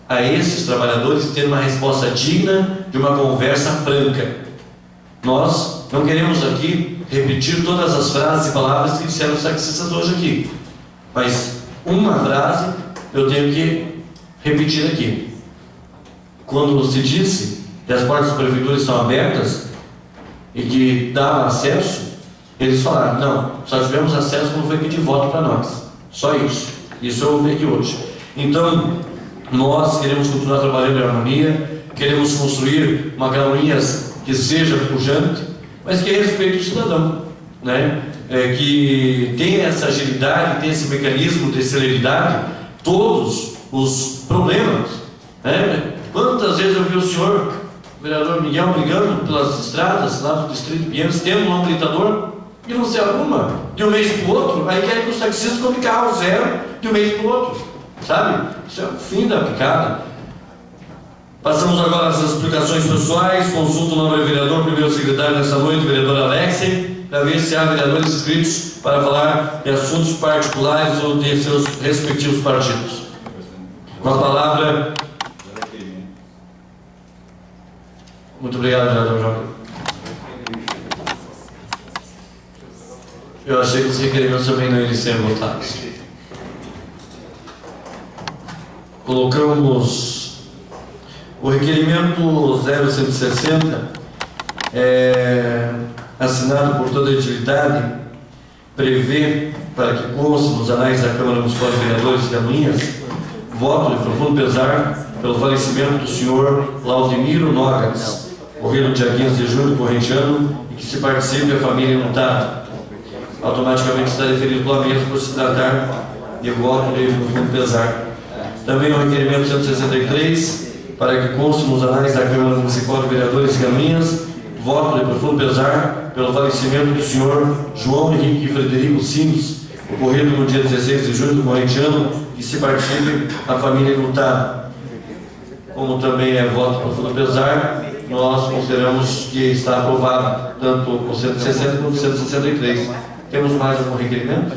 Speaker 1: a esses trabalhadores ter uma resposta digna de uma conversa franca. Nós não queremos aqui repetir todas as frases e palavras que disseram os taxistas hoje aqui, mas uma frase eu tenho que repetir aqui. Quando se disse que as portas das prefeituras estão abertas e que dava acesso, eles falaram: não, só tivemos acesso quando foi pedir voto para nós. Só isso. Isso eu ouvi aqui hoje. Então, nós queremos continuar trabalhando em harmonia, queremos construir uma Canoinhas que seja pujante, mas que respeite o cidadão, né? Que tenha essa agilidade, tenha esse mecanismo de celeridade, todos os problemas, né? Quantas vezes eu vi o senhor, o vereador Miguel, brigando pelas estradas lá do Distrito Pinheiros, tendo um habilitador, e não se arruma de um mês para o outro, aí querem que os taxistas comprem carro zero de um mês para o outro, sabe? Isso é o fim da picada. Passamos agora às explicações pessoais. Consulto o nome do vereador, primeiro secretário nessa noite, vereador Alexei, para ver se há vereadores inscritos para falar de assuntos particulares ou de seus respectivos partidos. Com a palavra. Muito obrigado, vereador João. Eu achei que os requerimentos também não iriam ser votados. Colocamos o requerimento 0160, assinado por toda a utilidade, prevê, para que conste nos anais da Câmara Municipal de Vereadores de Canoinhas, voto de profundo pesar pelo falecimento do senhor Laudemiro Nogas, ocorrido dia 15 de julho, correntiano, e que se participe a família notada. Automaticamente está referido pela mesa por se tratar de voto de profundo pesar. Também o requerimento 163, para que conste nos anais da Câmara Municipal de Vereadores de Canoinhas, voto de profundo pesar pelo falecimento do senhor João Henrique Frederico Sims, ocorrido no dia 16 de julho, correntiano, que se participe a família lutada. Como também é voto de profundo pesar, nós consideramos que está aprovado tanto o 160 quanto o 163. Temos mais algum requerimento?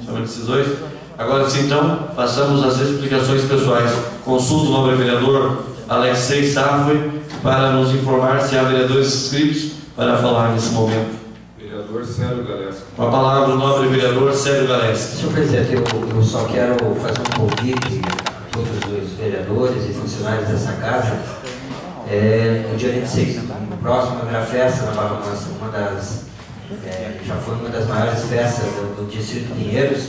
Speaker 1: Somente esses dois? Agora sim, então, passamos às explicações pessoais. Consulto o nobre vereador Alexei Safoi para nos informar se há vereadores inscritos para falar nesse momento.
Speaker 3: Vereador Célio Galeski.
Speaker 1: Com a palavra o nobre vereador Célio Galeski.
Speaker 5: Senhor presidente, eu só quero fazer um convite a todos os vereadores e funcionários dessa casa. No dia 26, no próximo, haverá festa na Barra Mansa, já foi uma das maiores festas do Distrito Pinheiros.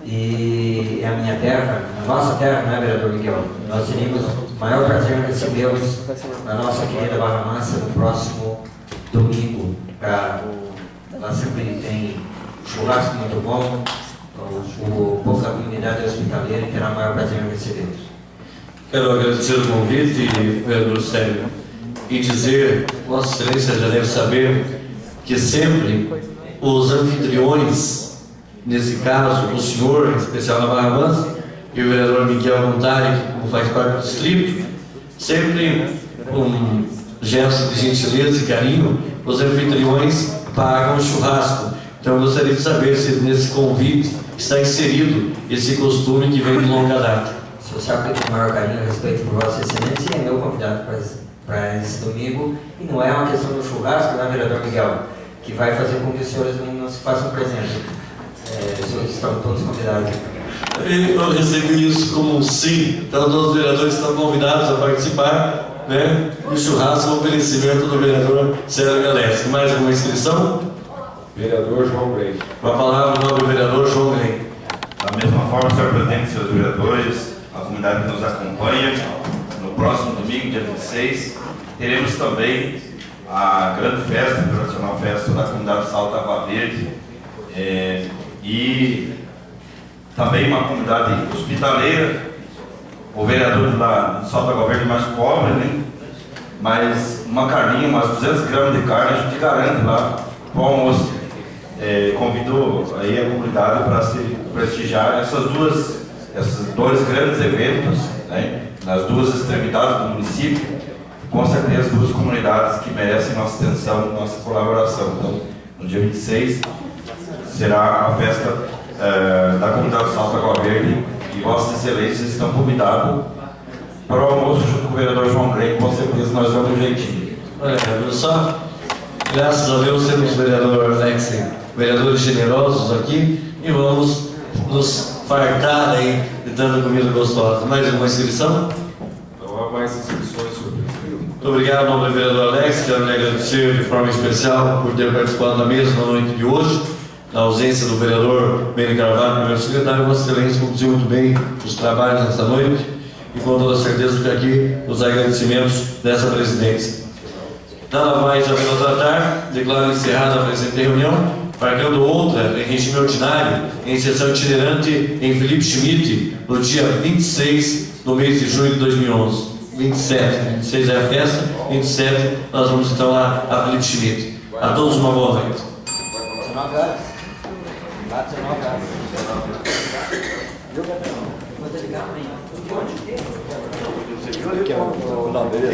Speaker 5: E é a minha terra, a nossa terra, não é, vereador Miguel? Nós teremos o maior prazer em recebê-los na nossa querida Barra Mansa no próximo domingo. Lá sempre tem churrasco muito bom, o povo da comunidade hospitaleira terá o maior prazer em recebê-los.
Speaker 1: Quero agradecer o convite, vereador Célio, e dizer, Vossa Excelência já deve saber, que sempre os anfitriões, nesse caso, o senhor, em especial na Barra Mansa, e o vereador Miguel Montari, que como faz parte do distrito, sempre com gestos de gentileza e carinho, os anfitriões pagam o churrasco. Então eu gostaria de saber se nesse convite está inserido esse costume que vem de longa data.
Speaker 5: O senhor sabe que eu tenho o maior carinho e respeito por Vossa Excelência e é meu convidado para esse domingo. E não é uma questão do churrasco, né, vereador Miguel, que vai fazer com que os senhores não se façam presente. Os senhores estão todos convidados.
Speaker 1: Eu recebi isso como um sim. Então todos os vereadores estão convidados a participar, né, do churrasco no oferecimento do vereador Célio Galeski. Mais alguma inscrição?
Speaker 3: Vereador João Grey.
Speaker 1: Com a palavra o nobre vereador João Grey.
Speaker 2: Da mesma forma, senhor presidente, senhores vereadores, a comunidade que nos acompanha, no próximo domingo, dia 26, teremos também a grande festa, a tradicional festa da comunidade Salto Água Verde, e também uma comunidade hospitaleira. O vereador do Salto Água Verde mais pobre, né? Mas uma carninha, umas 200 gramas de carne, a gente garante lá com o almoço. Convido aí a comunidade para se prestigiar esses dois grandes eventos, né, nas duas extremidades do município. Com certeza, duas comunidades que merecem nossa atenção, nossa colaboração. Então, no dia 26 será a festa da comunidade do Salto Água Verde, e Vossas Excelências estão convidados para o almoço junto com o vereador João Grey. Com certeza nós damos um jeitinho.
Speaker 1: Olha, só, graças a Deus temos o vereador Alex, vereadores generosos aqui, e vamos nos fartar aí de tanta comida gostosa. Mais uma inscrição?
Speaker 3: Não há mais inscrições, senhor presidente.
Speaker 1: Muito obrigado, nobre vereador Alex. Quero lhe agradecer de forma especial por ter participado da mesa na noite de hoje. Na ausência do vereador Beni Carvalho, primeiro secretário, Vossa Excelência conduziu muito bem os trabalhos nesta noite, e com toda certeza que aqui os agradecimentos dessa presidência. Nada mais a tratar, declaro encerrada a presente reunião, marcando outra em regime ordinário, em sessão itinerante em Felipe Schmidt, no dia 26 do mês de junho de 2011. 26 é a festa, 27 nós vamos então lá a Felipe Schmidt. A todos uma boa noite.
Speaker 5: 19 horas. 19 horas. Vou desligar amanhã. Você viu ali que é o Lambeiro?